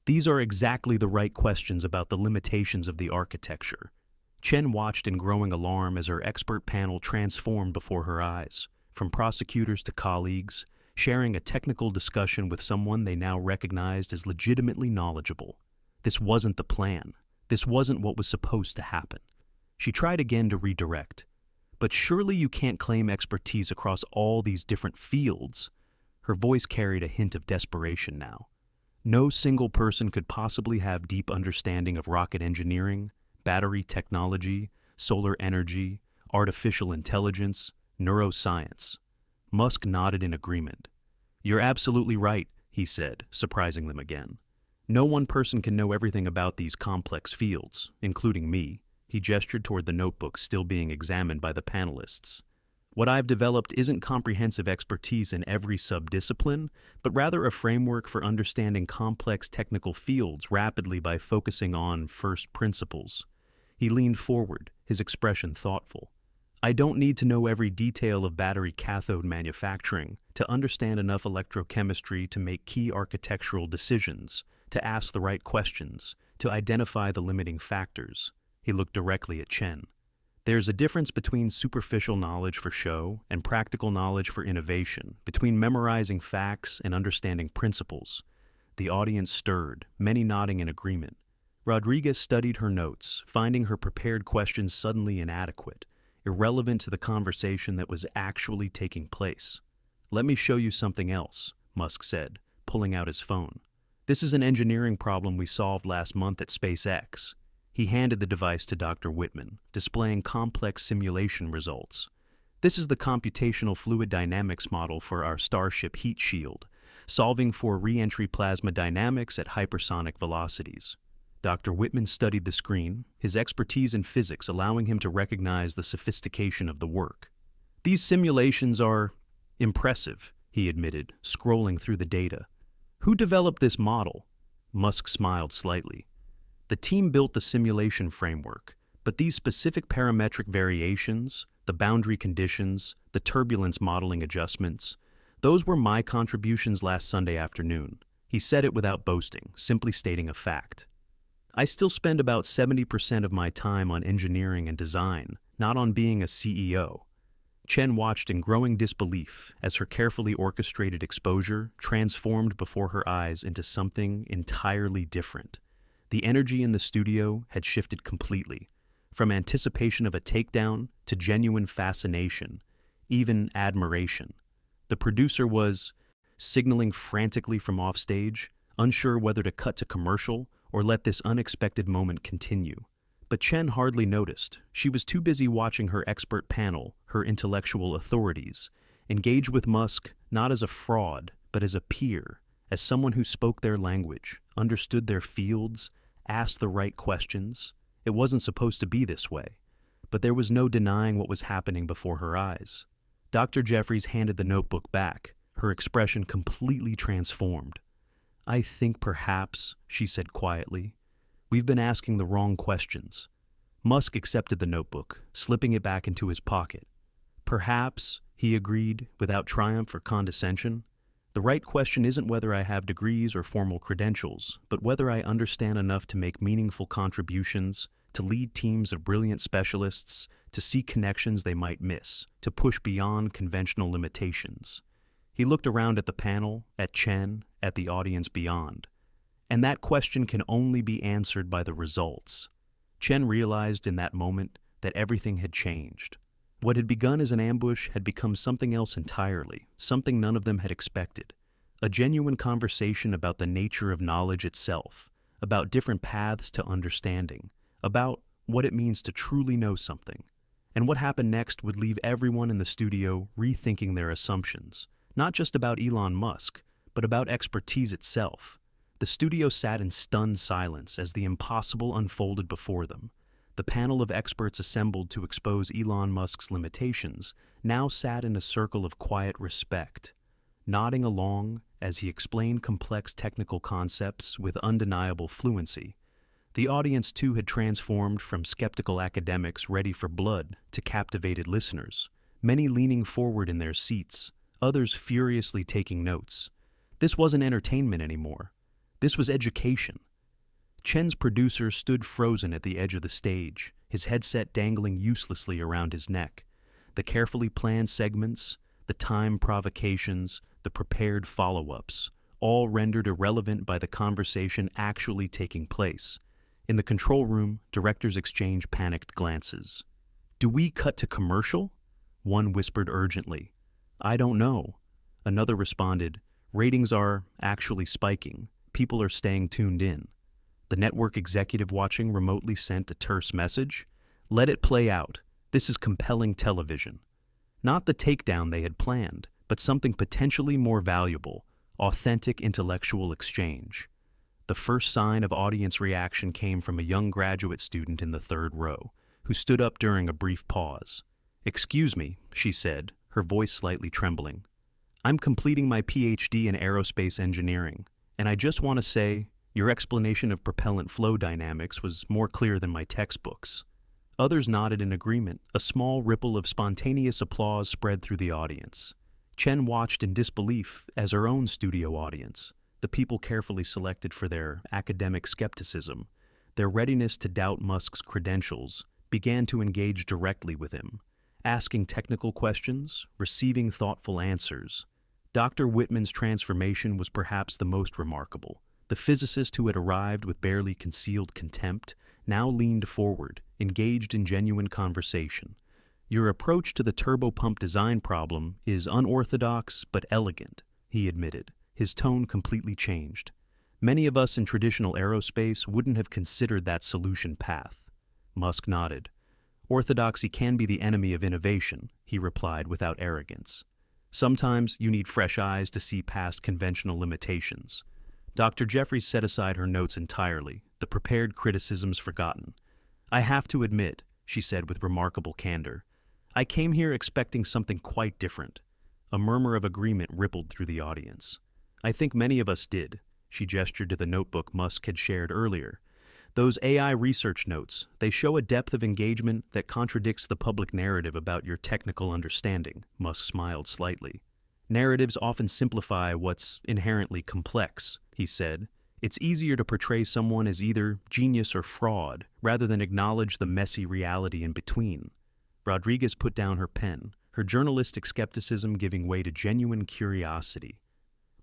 These are exactly the right questions about the limitations of the architecture. Chen watched in growing alarm as her expert panel transformed before her eyes, from prosecutors to colleagues, sharing a technical discussion with someone they now recognized as legitimately knowledgeable. This wasn't the plan. This wasn't what was supposed to happen. She tried again to redirect. But surely you can't claim expertise across all these different fields. Her voice carried a hint of desperation now. No single person could possibly have deep understanding of rocket engineering, battery technology, solar energy, artificial intelligence, neuroscience. Musk nodded in agreement. You're absolutely right, he said, surprising them again. No one person can know everything about these complex fields, including me. He gestured toward the notebook still being examined by the panelists. What I've developed isn't comprehensive expertise in every subdiscipline, but rather a framework for understanding complex technical fields rapidly by focusing on first principles. He leaned forward, his expression thoughtful. I don't need to know every detail of battery cathode manufacturing to understand enough electrochemistry to make key architectural decisions, to ask the right questions, to identify the limiting factors. He looked directly at Chen. There's a difference between superficial knowledge for show and practical knowledge for innovation, between memorizing facts and understanding principles. The audience stirred, many nodding in agreement. Rodriguez studied her notes, finding her prepared questions suddenly inadequate, irrelevant to the conversation that was actually taking place. Let me show you something else, Musk said, pulling out his phone. This is an engineering problem we solved last month at SpaceX. He handed the device to Dr. Whitman, displaying complex simulation results. This is the computational fluid dynamics model for our Starship heat shield, solving for re-entry plasma dynamics at hypersonic velocities. Dr. Whitman studied the screen, his expertise in physics allowing him to recognize the sophistication of the work. These simulations are impressive, he admitted, scrolling through the data. Who developed this model? Musk smiled slightly. The team built the simulation framework, but these specific parametric variations, the boundary conditions, the turbulence modeling adjustments, those were my contributions last Sunday afternoon. He said it without boasting, simply stating a fact. I still spend about 70% of my time on engineering and design, not on being a CEO. Chen watched in growing disbelief as her carefully orchestrated exposure transformed before her eyes into something entirely different. The energy in the studio had shifted completely, from anticipation of a takedown to genuine fascination, even admiration. The producer was signaling frantically from offstage, unsure whether to cut to commercial or let this unexpected moment continue. But Chen hardly noticed. She was too busy watching her expert panel, her intellectual authorities, engage with Musk not as a fraud, but as a peer, as someone who spoke their language, understood their fields, asked the right questions. It wasn't supposed to be this way, but there was no denying what was happening before her eyes. Dr. Jeffries handed the notebook back, her expression completely transformed. I think perhaps, she said quietly, we've been asking the wrong questions. Musk accepted the notebook, slipping it back into his pocket. Perhaps, he agreed, without triumph or condescension. The right question isn't whether I have degrees or formal credentials, but whether I understand enough to make meaningful contributions, to lead teams of brilliant specialists, to see connections they might miss, to push beyond conventional limitations. He looked around at the panel, at Chen, at the audience beyond. And that question can only be answered by the results. Chen realized in that moment that everything had changed. What had begun as an ambush had become something else entirely, something none of them had expected. A genuine conversation about the nature of knowledge itself, about different paths to understanding, about what it means to truly know something. And what happened next would leave everyone in the studio rethinking their assumptions, not just about Elon Musk, but about expertise itself. The studio sat in stunned silence as the impossible unfolded before them. The panel of experts assembled to expose Elon Musk's limitations now sat in a circle of quiet respect, nodding along as he explained complex technical concepts with undeniable fluency. The audience, too, had transformed from skeptical academics ready for blood to captivated listeners, many leaning forward in their seats, others furiously taking notes. This wasn't entertainment anymore. This was education. Chen's producer stood frozen at the edge of the stage, his headset dangling uselessly around his neck. The carefully planned segments, the timed provocations, the prepared follow-ups, all rendered irrelevant by the conversation actually taking place. In the control room, directors exchanged panicked glances. "Do we cut to commercial?" One whispered urgently. "I don't know." Another responded, "Ratings are actually spiking. People are staying tuned in." The network executive watching remotely sent a terse message. "Let it play out. This is compelling television." Not the takedown they had planned, but something potentially more valuable, authentic intellectual exchange. The first sign of audience reaction came from a young graduate student in the third row, who stood up during a brief pause. "Excuse me," she said, her voice slightly trembling. "I'm completing my PhD in aerospace engineering, and I just want to say, your explanation of propellant flow dynamics was more clear than my textbooks." Others nodded in agreement. A small ripple of spontaneous applause spread through the audience. Chen watched in disbelief as her own studio audience, the people carefully selected for their academic skepticism, their readiness to doubt Musk's credentials, began to engage directly with him, asking technical questions, receiving thoughtful answers. Dr. Whitman's transformation was perhaps the most remarkable. The physicist who had arrived with barely concealed contempt now leaned forward, engaged in genuine conversation. "Your approach to the turbopump design problem is unorthodox but elegant," he admitted, his tone completely changed. "Many of us in traditional aerospace wouldn't have considered that solution path." Musk nodded. "Orthodoxy can be the enemy of innovation," he replied without arrogance. "Sometimes you need fresh eyes to see past conventional limitations." Dr. Jeffries set aside her notes entirely, the prepared criticisms forgotten. "I have to admit," she said with remarkable candor, "I came here expecting something quite different." A murmur of agreement rippled through the audience. "I think many of us did." She gestured to the notebook Musk had shared earlier. "Those AI research notes, they show a depth of engagement that contradicts the public narrative about your technical understanding." Musk smiled slightly. "Narratives often simplify what's inherently complex," he said. "It's easier to portray someone as either genius or fraud, rather than acknowledge the messy reality in between." Rodriguez put down her pen, her journalistic skepticism giving way to genuine curiosity.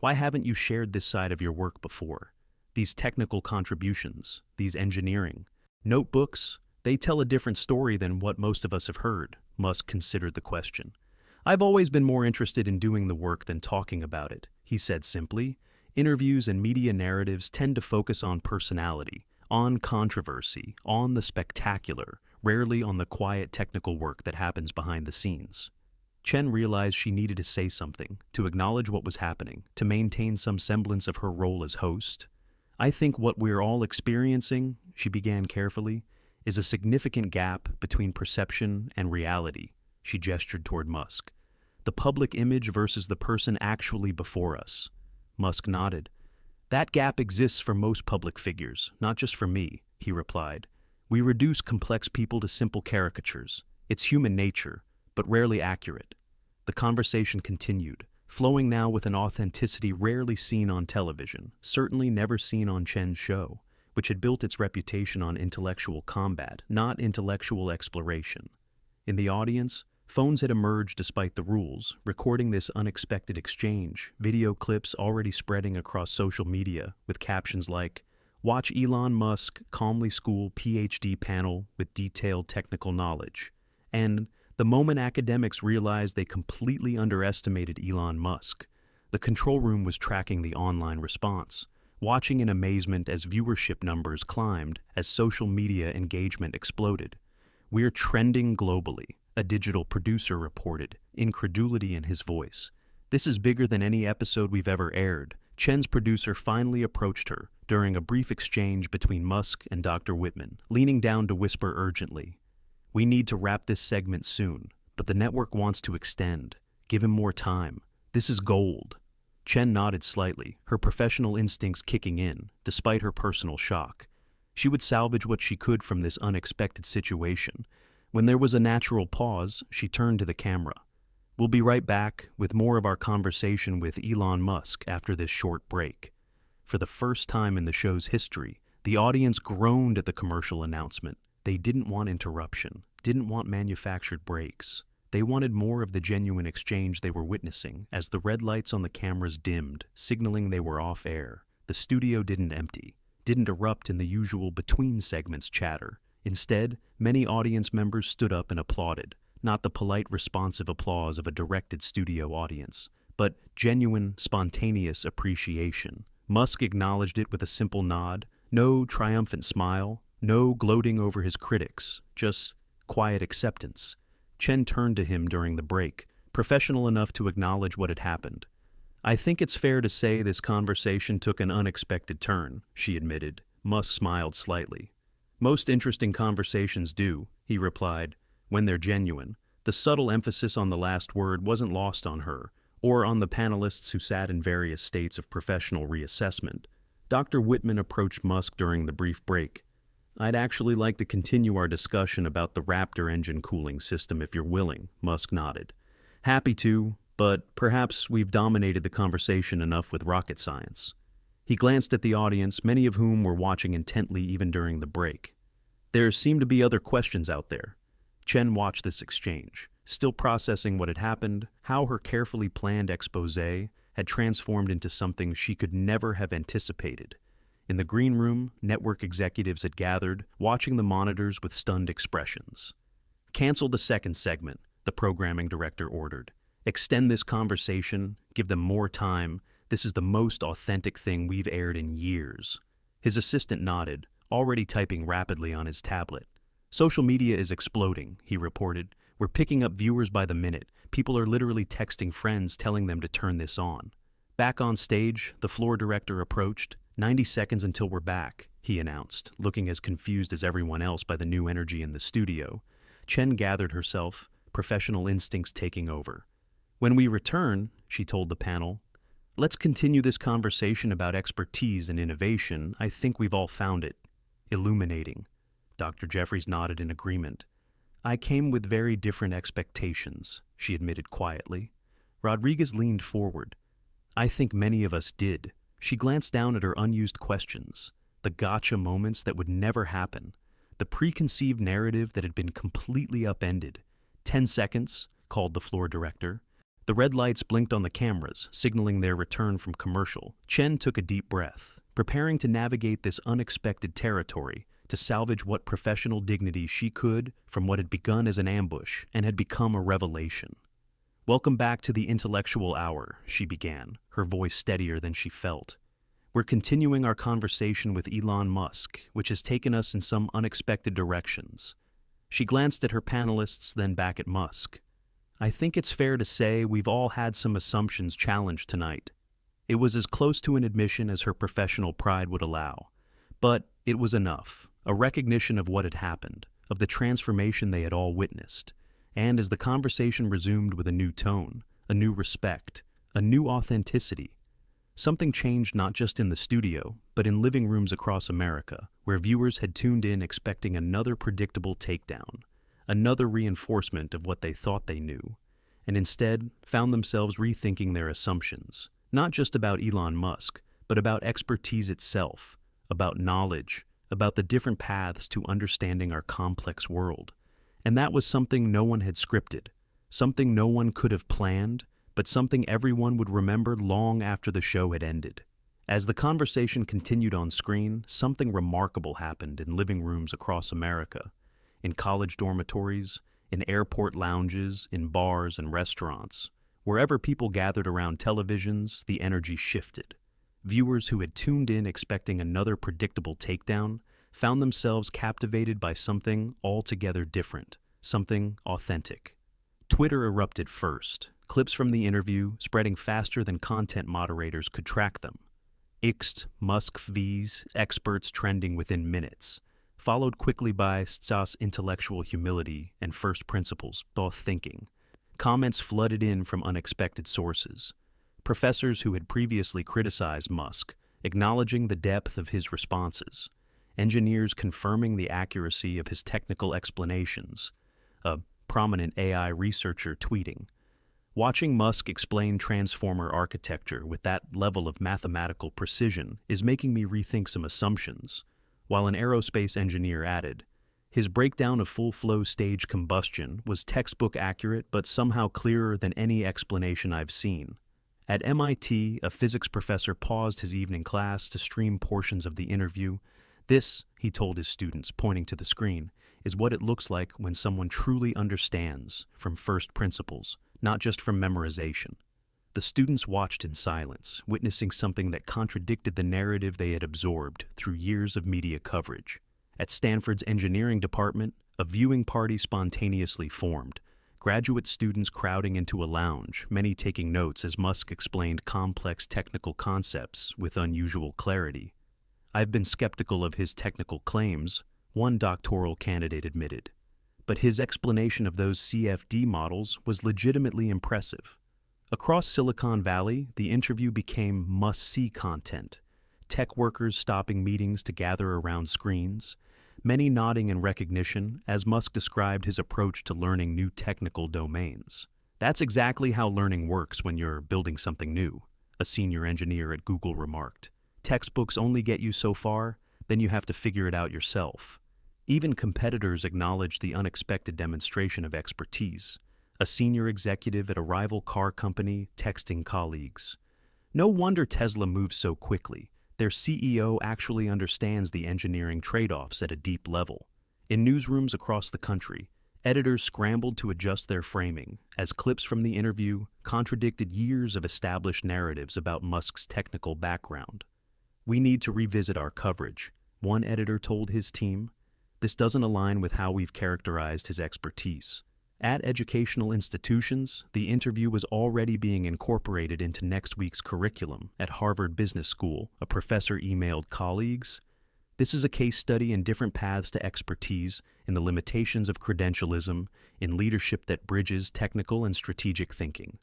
"Why haven't you shared this side of your work before? These technical contributions, these engineering notebooks, they tell a different story than what most of us have heard." Musk considered the question. "I've always been more interested in doing the work than talking about it," he said simply. "Interviews and media narratives tend to focus on personality, on controversy, on the spectacular, rarely on the quiet technical work that happens behind the scenes." Chen realized she needed to say something, to acknowledge what was happening, to maintain some semblance of her role as host. "I think what we're all experiencing," she began carefully, "is a significant gap between perception and reality." She gestured toward Musk. "The public image versus the person actually before us." Musk nodded. "That gap exists for most public figures, not just for me," he replied. "We reduce complex people to simple caricatures. It's human nature, but rarely accurate." The conversation continued, flowing now with an authenticity rarely seen on television, certainly never seen on Chen's show, which had built its reputation on intellectual combat, not intellectual exploration. In the audience, phones had emerged despite the rules, recording this unexpected exchange, video clips already spreading across social media with captions like, "Watch Elon Musk calmly school PhD panel with detailed technical knowledge," and "The moment academics realized they completely underestimated Elon Musk." The control room was tracking the online response, watching in amazement as viewership numbers climbed, as social media engagement exploded. "We're trending globally," a digital producer reported, incredulity in his voice. "This is bigger than any episode we've ever aired. Chen's producer finally approached her during a brief exchange between Musk and Dr. Whitman, leaning down to whisper urgently, "We need to wrap this segment soon, but the network wants to extend. Give him more time. This is gold." Chen nodded slightly, her professional instincts kicking in, despite her personal shock. She would salvage what she could from this unexpected situation. When there was a natural pause, she turned to the camera. "We'll be right back with more of our conversation with Elon Musk after this short break." For the first time in the show's history, the audience groaned at the commercial announcement. They didn't want interruption, didn't want manufactured breaks. They wanted more of the genuine exchange they were witnessing as the red lights on the cameras dimmed, signaling they were off air. The studio didn't empty, didn't erupt in the usual between segments chatter. Instead, many audience members stood up and applauded, not the polite, responsive applause of a directed studio audience, but genuine, spontaneous appreciation. Musk acknowledged it with a simple nod, no triumphant smile, no gloating over his critics, just quiet acceptance. Chen turned to him during the break, professional enough to acknowledge what had happened. "I think it's fair to say this conversation took an unexpected turn," she admitted. Musk smiled slightly. "Most interesting conversations do," he replied, "when they're genuine." The subtle emphasis on the last word wasn't lost on her, or on the panelists who sat in various states of professional reassessment. Dr. Whitman approached Musk during the brief break. "I'd actually like to continue our discussion about the Raptor engine cooling system if you're willing," Musk nodded. "Happy to, but perhaps we've dominated the conversation enough with rocket science." He glanced at the audience, many of whom were watching intently even during the break. There seemed to be other questions out there. Chen watched this exchange, still processing what had happened, how her carefully planned exposé had transformed into something she could never have anticipated. In the green room, network executives had gathered, watching the monitors with stunned expressions. "Cancel the second segment," the programming director ordered. "Extend this conversation, give them more time. This is the most authentic thing we've aired in years." His assistant nodded, already typing rapidly on his tablet. "Social media is exploding," he reported. "We're picking up viewers by the minute. People are literally texting friends telling them to turn this on." Back on stage, the floor director approached. 90 seconds until we're back," he announced, looking as confused as everyone else by the new energy in the studio. Chen gathered herself, professional instincts taking over. "When we return," she told the panel, "let's continue this conversation about expertise and innovation. I think we've all found it illuminating." Dr. Jeffries nodded in agreement. "I came with very different expectations," she admitted quietly. Rodriguez leaned forward. "I think many of us did." She glanced down at her unused questions, the gotcha moments that would never happen, the preconceived narrative that had been completely upended. 10 seconds, called the floor director. The red lights blinked on the cameras, signaling their return from commercial. Chen took a deep breath, preparing to navigate this unexpected territory, to salvage what professional dignity she could from what had begun as an ambush and had become a revelation. "Welcome back to the intellectual hour," she began, her voice steadier than she felt. "We're continuing our conversation with Elon Musk, which has taken us in some unexpected directions." She glanced at her panelists, then back at Musk. "I think it's fair to say we've all had some assumptions challenged tonight." It was as close to an admission as her professional pride would allow. But it was enough, a recognition of what had happened, of the transformation they had all witnessed. And as the conversation resumed with a new tone, a new respect, a new authenticity, something changed not just in the studio, but in living rooms across America, where viewers had tuned in expecting another predictable takedown, another reinforcement of what they thought they knew, and instead found themselves rethinking their assumptions, not just about Elon Musk, but about expertise itself, about knowledge, about the different paths to understanding our complex world. And that was something no one had scripted, something no one could have planned, but something everyone would remember long after the show had ended. As the conversation continued on screen, something remarkable happened in living rooms across America, in college dormitories, in airport lounges, in bars and restaurants. Wherever people gathered around televisions, the energy shifted. Viewers who had tuned in expecting another predictable takedown found themselves captivated by something altogether different, something authentic. Twitter erupted first, clips from the interview spreading faster than content moderators could track them. Ixt, Musk V's, experts trending within minutes, followed quickly by Stas intellectual humility and first principles, thought thinking. Comments flooded in from unexpected sources. Professors who had previously criticized Musk, acknowledging the depth of his responses. Engineers confirming the accuracy of his technical explanations. A prominent AI researcher tweeting, "Watching Musk explain transformer architecture with that level of mathematical precision is making me rethink some assumptions," while an aerospace engineer added, "His breakdown of full-flow stage combustion was textbook accurate but somehow clearer than any explanation I've seen." At MIT, a physics professor paused his evening class to stream portions of the interview. "This," he told his students, pointing to the screen, "is what it looks like when someone truly understands from first principles, not just from memorization." The students watched in silence, witnessing something that contradicted the narrative they had absorbed through years of media coverage. At Stanford's engineering department, a viewing party spontaneously formed, graduate students crowding into a lounge, many taking notes as Musk explained complex technical concepts with unusual clarity. "I've been skeptical of his technical claims," one doctoral candidate admitted. But his explanation of those CFD models was legitimately impressive. Across Silicon Valley, the interview became must-see content. Tech workers stopping meetings to gather around screens, many nodding in recognition as Musk described his approach to learning new technical domains. "That's exactly how learning works when you're building something new," a senior engineer at Google remarked. "Textbooks only get you so far, then you have to figure it out yourself." Even competitors acknowledged the unexpected demonstration of expertise. A senior executive at a rival car company texting colleagues, "No wonder Tesla moves so quickly. Their CEO actually understands the engineering trade-offs at a deep level." In newsrooms across the country, editors scrambled to adjust their framing as clips from the interview contradicted years of established narratives about Musk's technical background. "We need to revisit our coverage," one editor told his team. "This doesn't align with how we've characterized his expertise." At educational institutions, the interview was already being incorporated into next week's curriculum. At Harvard Business School, a professor emailed colleagues, "This is a case study in different paths to expertise, in the limitations of credentialism, in leadership that bridges technical and strategic thinking."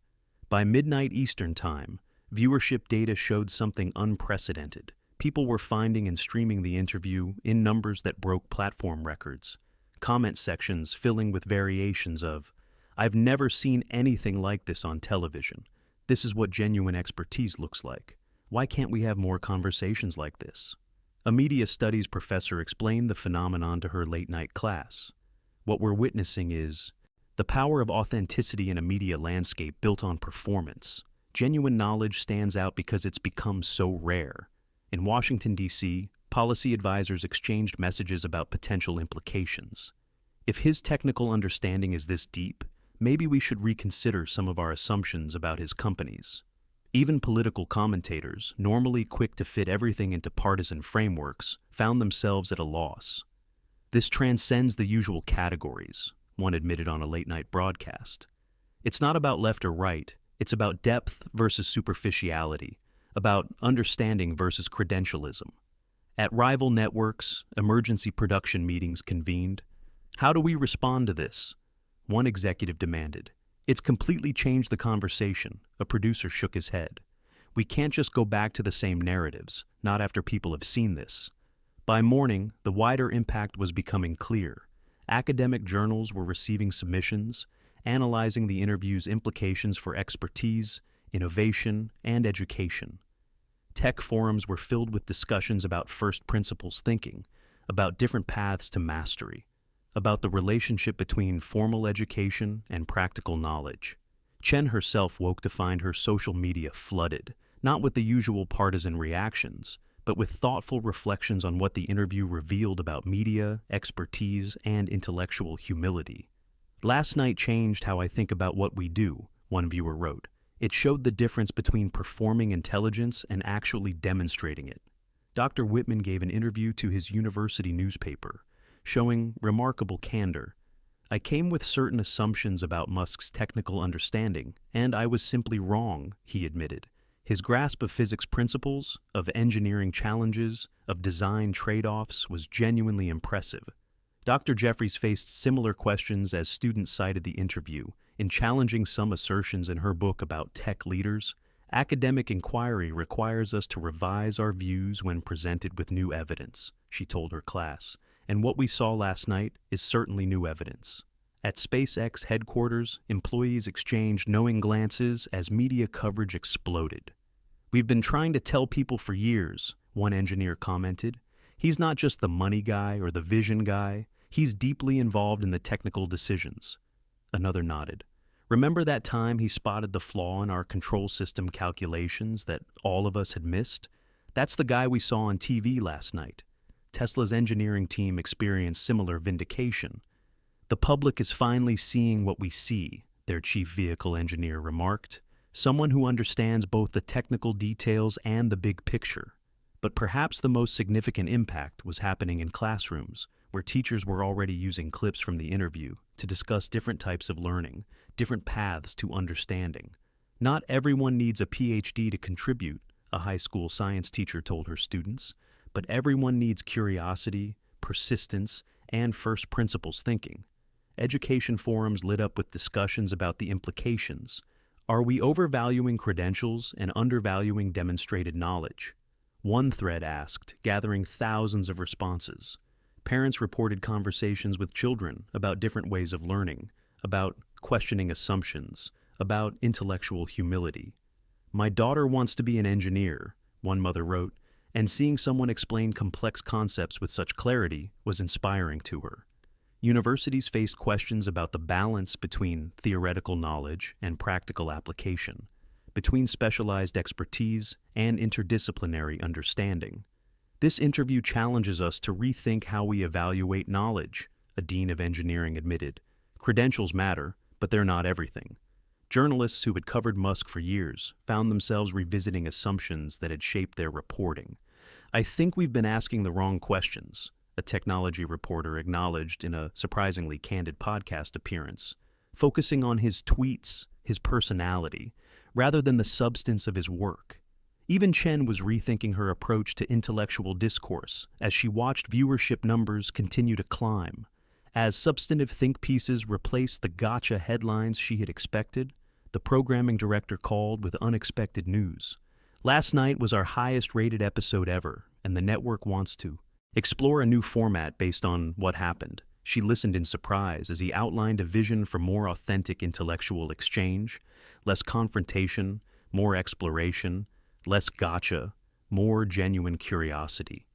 By midnight Eastern Time, viewership data showed something unprecedented. People were finding and streaming the interview in numbers that broke platform records. Comment sections filling with variations of, "I've never seen anything like this on television. This is what genuine expertise looks like. Why can't we have more conversations like this?" A media studies professor explained the phenomenon to her late-night class. "What we're witnessing is the power of authenticity in a media landscape built on performance. Genuine knowledge stands out because it's become so rare." In Washington, D.C., policy advisors exchanged messages about potential implications. If his technical understanding is this deep, maybe we should reconsider some of our assumptions about his companies. Even political commentators, normally quick to fit everything into partisan frameworks, found themselves at a loss. "This transcends the usual categories," one admitted on a late-night broadcast. "It's not about left or right, it's about depth versus superficiality, about understanding versus credentialism." At rival networks, emergency production meetings convened. "How do we respond to this?" one executive demanded. "It's completely changed the conversation," a producer shook his head. "We can't just go back to the same narratives, not after people have seen this." By morning, the wider impact was becoming clear. Academic journals were receiving submissions, analyzing the interview's implications for expertise, innovation, and education. Tech forums were filled with discussions about first principles thinking, about different paths to mastery, about the relationship between formal education and practical knowledge. Chen herself woke to find her social media flooded, not with the usual partisan reactions, but with thoughtful reflections on what the interview revealed about media, expertise, and intellectual humility. "Last night changed how I think about what we do," one viewer wrote. "It showed the difference between performing intelligence and actually demonstrating it." Dr. Whitman gave an interview to his university newspaper, showing remarkable candor. "I came with certain assumptions about Musk's technical understanding, and I was simply wrong," he admitted. His grasp of physics principles, of engineering challenges, of design trade-offs was genuinely impressive. Dr. Jeffries faced similar questions as students cited the interview in challenging some assertions in her book about tech leaders. Academic inquiry requires us to revise our views when presented with new evidence, she told her class, and what we saw last night is certainly new evidence. At SpaceX headquarters, employees exchanged knowing glances as media coverage exploded. "We've been trying to tell people for years," one engineer commented. "He's not just the money guy or the vision guy, he's deeply involved in the technical decisions." Another nodded. "Remember that time he spotted the flaw in our control system calculations that all of us had missed? That's the guy we saw on TV last night." Tesla's engineering team experienced similar vindication. "The public is finally seeing what we see," their chief vehicle engineer remarked, "someone who understands both the technical details and the big picture." But perhaps the most significant impact was happening in classrooms, where teachers were already using clips from the interview to discuss different types of learning, different paths to understanding. "Not everyone needs a PhD to contribute," a high school science teacher told her students, "but everyone needs curiosity, persistence, and first principles thinking." Education forums lit up with discussions about the implications. Are we overvaluing credentials and undervaluing demonstrated knowledge? One thread asked, gathering thousands of responses. Parents reported conversations with children about different ways of learning, about questioning assumptions, about intellectual humility. "My daughter wants to be an engineer," one mother wrote, and seeing someone explain complex concepts with such clarity was inspiring to her. Universities faced questions about the balance between theoretical knowledge and practical application, between specialized expertise and interdisciplinary understanding. "This interview challenges us to rethink how we evaluate knowledge," a dean of engineering admitted. "Credentials matter, but they're not everything." Journalists who had covered Musk for years found themselves revisiting assumptions that had shaped their reporting. "I think we've been asking the wrong questions," a technology reporter acknowledged in a surprisingly candid podcast appearance, focusing on his tweets, his personality, rather than the substance of his work. Even Chen was rethinking her approach to intellectual discourse as she watched viewership numbers continue to climb. As substantive think pieces replaced the gotcha headlines she had expected, the programming director called with unexpected news. "Last night was our highest-rated episode ever, and the network wants to explore a new format based on what happened." She listened in surprise as he outlined a vision for more authentic intellectual exchange, less confrontation, more exploration, less gotcha, more genuine curiosity.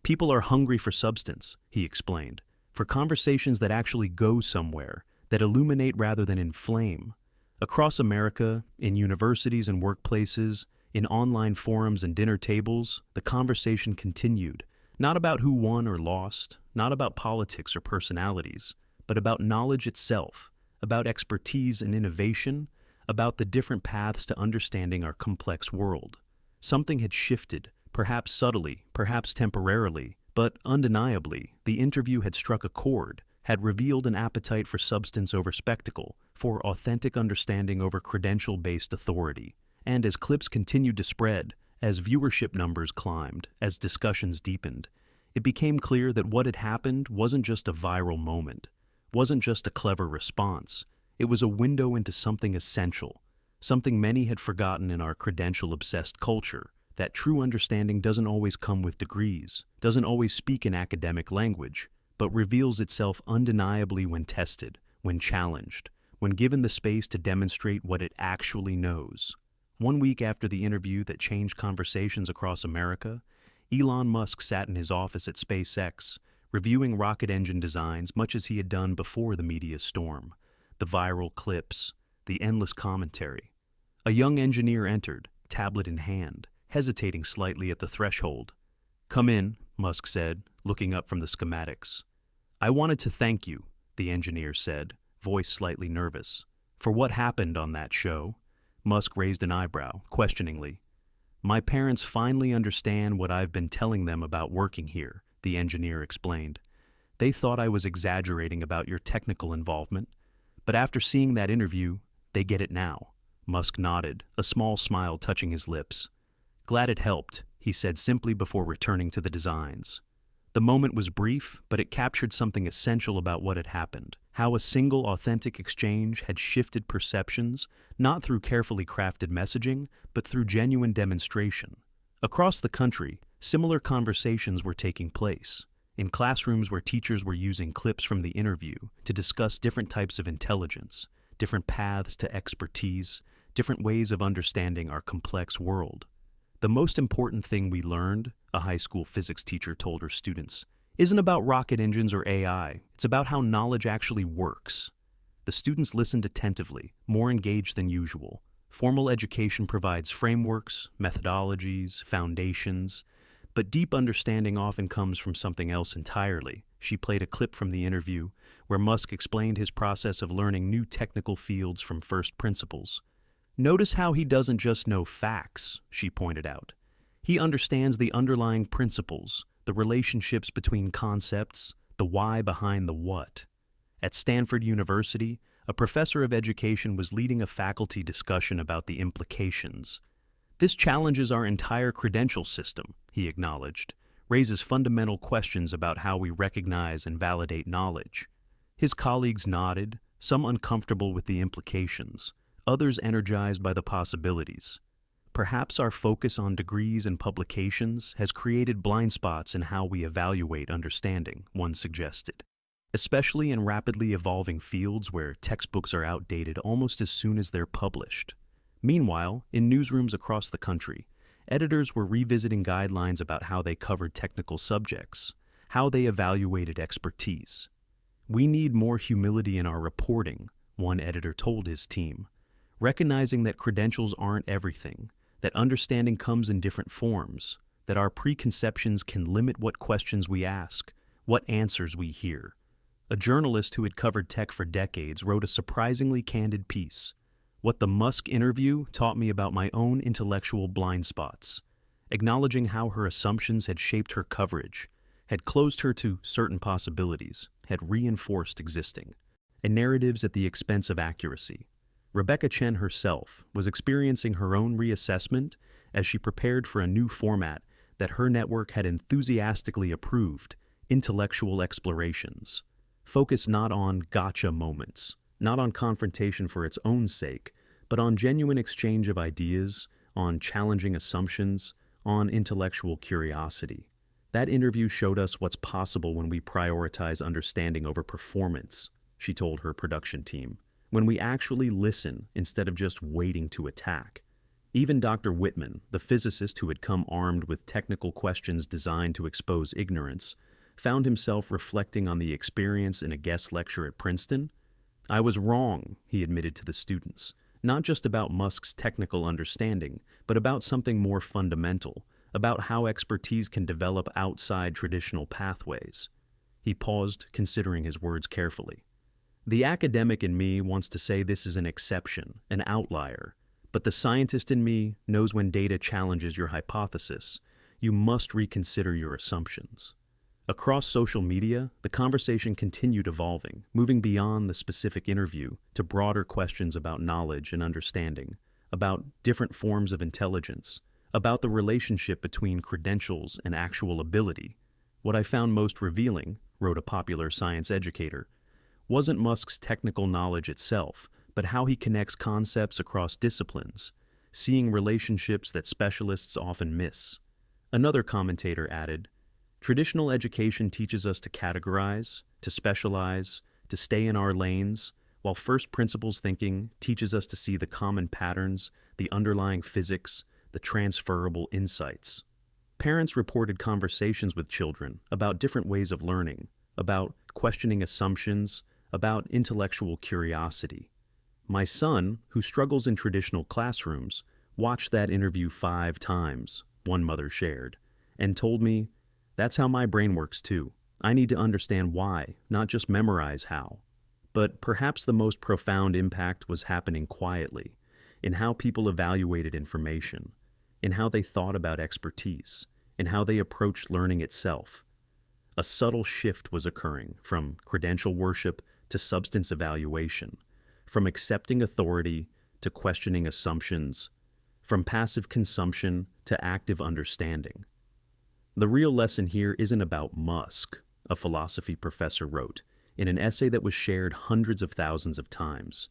"People are hungry for substance," he explained, "for conversations that actually go somewhere, that illuminate rather than inflame." Across America, in universities and workplaces, in online forums and dinner tables, the conversation continued, not about who won or lost, not about politics or personalities, but about knowledge itself, about expertise and innovation, about the different paths to understanding our complex world. Something had shifted, perhaps subtly, perhaps temporarily, but undeniably, the interview had struck a chord, had revealed an appetite for substance over spectacle, for authentic understanding over credential-based authority. And as clips continued to spread, as viewership numbers climbed, as discussions deepened, it became clear that what had happened wasn't just a viral moment, wasn't just a clever response. It was a window into something essential, something many had forgotten in our credential-obsessed culture, that true understanding doesn't always come with degrees, doesn't always speak in academic language, but reveals itself undeniably when tested, when challenged, when given the space to demonstrate what it actually knows. 1 week after the interview that changed conversations across America, Elon Musk sat in his office at SpaceX, reviewing rocket engine designs much as he had done before the media storm, the viral clips, the endless commentary. A young engineer entered, tablet in hand, hesitating slightly at the threshold. "Come in," Musk said, looking up from the schematics. "I wanted to thank you," the engineer said, voice slightly nervous. "For what happened on that show?" Musk raised an eyebrow, questioningly. "My parents finally understand what I've been telling them about working here," the engineer explained. "They thought I was exaggerating about your technical involvement, but after seeing that interview, they get it now." Musk nodded, a small smile touching his lips. Glad it helped, he said simply before returning to the designs. The moment was brief, but it captured something essential about what had happened. How a single authentic exchange had shifted perceptions, not through carefully crafted messaging, but through genuine demonstration. Across the country, similar conversations were taking place. In classrooms where teachers were using clips from the interview to discuss different types of intelligence, different paths to expertise, different ways of understanding our complex world. The most important thing we learned, a high school physics teacher told her students, isn't about rocket engines or AI, it's about how knowledge actually works. The students listened attentively, more engaged than usual. Formal education provides frameworks, methodologies, foundations, but deep understanding often comes from something else entirely. She played a clip from the interview where Musk explained his process of learning new technical fields from first principles. Notice how he doesn't just know facts, she pointed out. He understands the underlying principles, the relationships between concepts, the why behind the what. At Stanford University, a professor of education was leading a faculty discussion about the implications. This challenges our entire credential system, he acknowledged, raises fundamental questions about how we recognize and validate knowledge. His colleagues nodded, some uncomfortable with the implications, others energized by the possibilities. Perhaps our focus on degrees and publications has created blind spots in how we evaluate understanding, one suggested. Especially in rapidly evolving fields where textbooks are outdated almost as soon as they're published. Meanwhile, in newsrooms across the country, editors were revisiting guidelines about how they covered technical subjects, how they evaluated expertise. We need more humility in our reporting, one editor told his team, recognizing that credentials aren't everything, that understanding comes in different forms, that our preconceptions can limit what questions we ask, what answers we hear. A journalist who had covered tech for decades wrote a surprisingly candid piece. What the Musk interview taught me about my own intellectual blind spots, acknowledging how her assumptions had shaped her coverage, had closed her to certain possibilities, had reinforced existing, and narratives at the expense of accuracy. Rebecca Chen herself was experiencing her own reassessment as she prepared for a new format that her network had enthusiastically approved, intellectual explorations. Focused not on gotcha moments, not on confrontation for its own sake, but on genuine exchange of ideas, on challenging assumptions, on intellectual curiosity. That interview showed us what's possible when we prioritize understanding over performance, she told her production team. When we actually listen instead of just waiting to attack. Even Dr. Whitman, the physicist who had come armed with technical questions designed to expose ignorance, found himself reflecting on the experience in a guest lecture at Princeton. I was wrong, he admitted to the students, not just about Musk's technical understanding, but about something more fundamental, about how expertise can develop outside traditional pathways. He paused, considering his words carefully. The academic in me wants to say this is an exception, an outlier, but the scientist in me knows when data challenges your hypothesis, you must reconsider your assumptions. Across social media, the conversation continued evolving, moving beyond the specific interview to broader questions about knowledge and understanding, about different forms of intelligence, about the relationship between credentials and actual ability. What I found most revealing, wrote a popular science educator, wasn't Musk's technical knowledge itself, but how he connects concepts across disciplines, seeing relationships that specialists often miss. Another commentator added, traditional education teaches us to categorize, to specialize, to stay in our lanes, while first principles thinking teaches us to see the common patterns, the underlying physics, the transferable insights. Parents reported conversations with children about different ways of learning, about questioning assumptions, about intellectual curiosity. My son, who struggles in traditional classrooms, watched that interview 5 times, one mother shared, and told me, that's how my brain works too. I need to understand why, not just memorize how. But perhaps the most profound impact was happening quietly, in how people evaluated information, in how they thought about expertise, in how they approached learning itself. A subtle shift was occurring from credential worship to substance evaluation, from accepting authority to questioning assumptions, from passive consumption to active understanding. The real lesson here isn't about Musk, a philosophy professor wrote in an essay that was shared hundreds of thousands of times.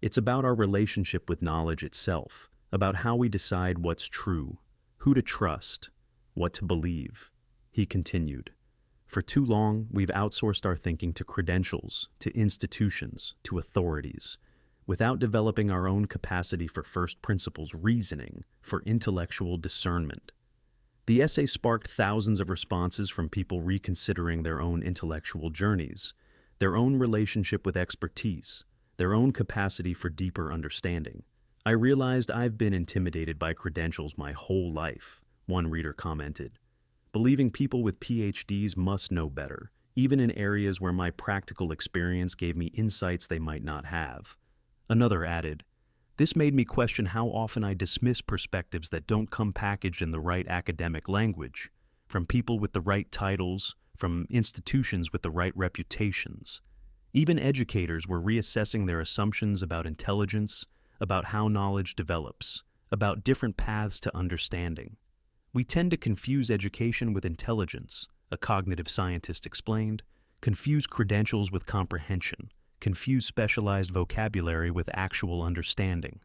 It's about our relationship with knowledge itself, about how we decide what's true, who to trust, what to believe. He continued, "For too long, we've outsourced our thinking to credentials, to institutions, to authorities, without developing our own capacity for first principles reasoning, for intellectual discernment." The essay sparked thousands of responses from people reconsidering their own intellectual journeys, their own relationship with expertise, their own capacity for deeper understanding. "I realized I've been intimidated by credentials my whole life," one reader commented, "believing people with PhDs must know better, even in areas where my practical experience gave me insights they might not have." Another added, "This made me question how often I dismiss perspectives that don't come packaged in the right academic language, from people with the right titles, from institutions with the right reputations." Even educators were reassessing their assumptions about intelligence, about how knowledge develops, about different paths to understanding. "We tend to confuse education with intelligence," a cognitive scientist explained, "confuse credentials with comprehension, confuse specialized vocabulary with actual understanding."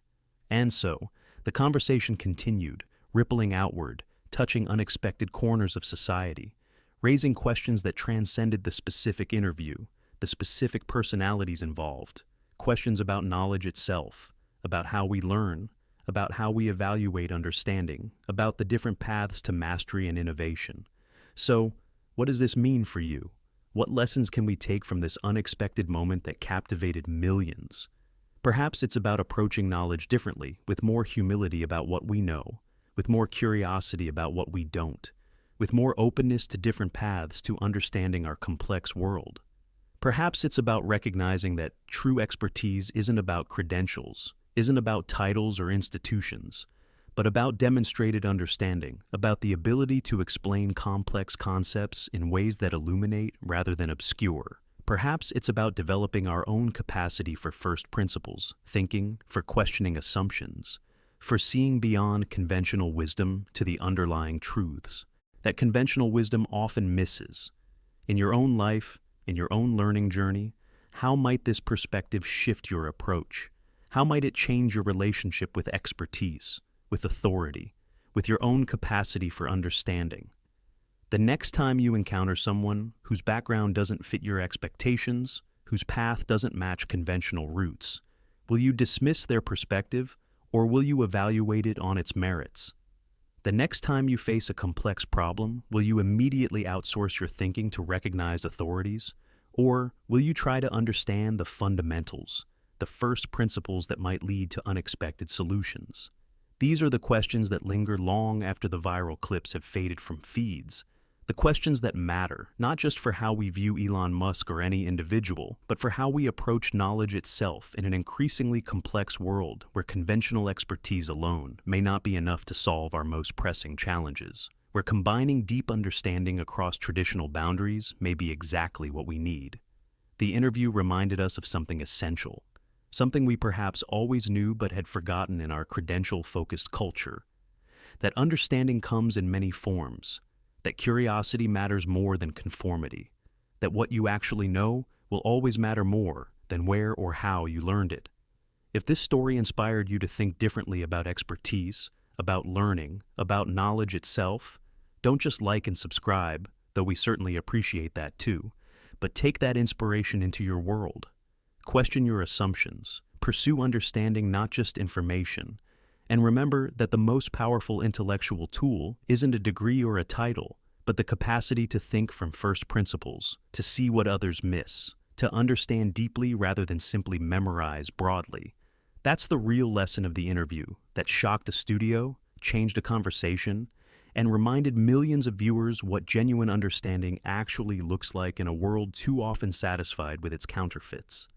And so, the conversation continued, rippling outward, touching unexpected corners of society, raising questions that transcended the specific interview, the specific personalities involved, questions about knowledge itself, about how we learn, about how we evaluate understanding, about the different paths to mastery and innovation. So, what does this mean for you? What lessons can we take from this unexpected moment that captivated millions? Perhaps it's about approaching knowledge differently, with more humility about what we know, with more curiosity about what we don't, with more openness to different paths to understanding our complex world. Perhaps it's about recognizing that true expertise isn't about credentials, isn't about titles or institutions, but about demonstrated understanding, about the ability to explain complex concepts in ways that illuminate rather than obscure. Perhaps it's about developing our own capacity for first principles, thinking, for questioning assumptions, for seeing beyond conventional wisdom to the underlying truths that conventional wisdom often misses. In your own life, in your own learning journey, how might this perspective shift your approach? How might it change your relationship with expertise, with authority, with your own capacity for understanding? The next time you encounter someone whose background doesn't fit your expectations, whose path doesn't match conventional routes, will you dismiss their perspective, or will you evaluate it on its merits? The next time you face a complex problem, will you immediately outsource your thinking to recognized authorities? Or will you try to understand the fundamentals, the first principles that might lead to unexpected solutions? These are the questions that linger long after the viral clips have faded from feeds. The questions that matter, not just for how we view Elon Musk or any individual, but for how we approach knowledge itself in an increasingly complex world where conventional expertise alone may not be enough to solve our most pressing challenges, where combining deep understanding across traditional boundaries may be exactly what we need. The interview reminded us of something essential, something we perhaps always knew but had forgotten in our credential-focused culture, that understanding comes in many forms, that curiosity matters more than conformity, that what you actually know will always matter more than where or how you learned it. If this story inspired you to think differently about expertise, about learning, about knowledge itself, don't just like and subscribe, though we certainly appreciate that too, but take that inspiration into your world. Question your assumptions, pursue understanding, not just information, and remember that the most powerful intellectual tool isn't a degree or a title, but the capacity to think from first principles, to see what others miss, to understand deeply rather than simply memorize broadly. That's the real lesson of the interview that shocked a studio, changed a conversation, and reminded millions of viewers what genuine understanding actually looks like in a world too often satisfied with its counterfeits.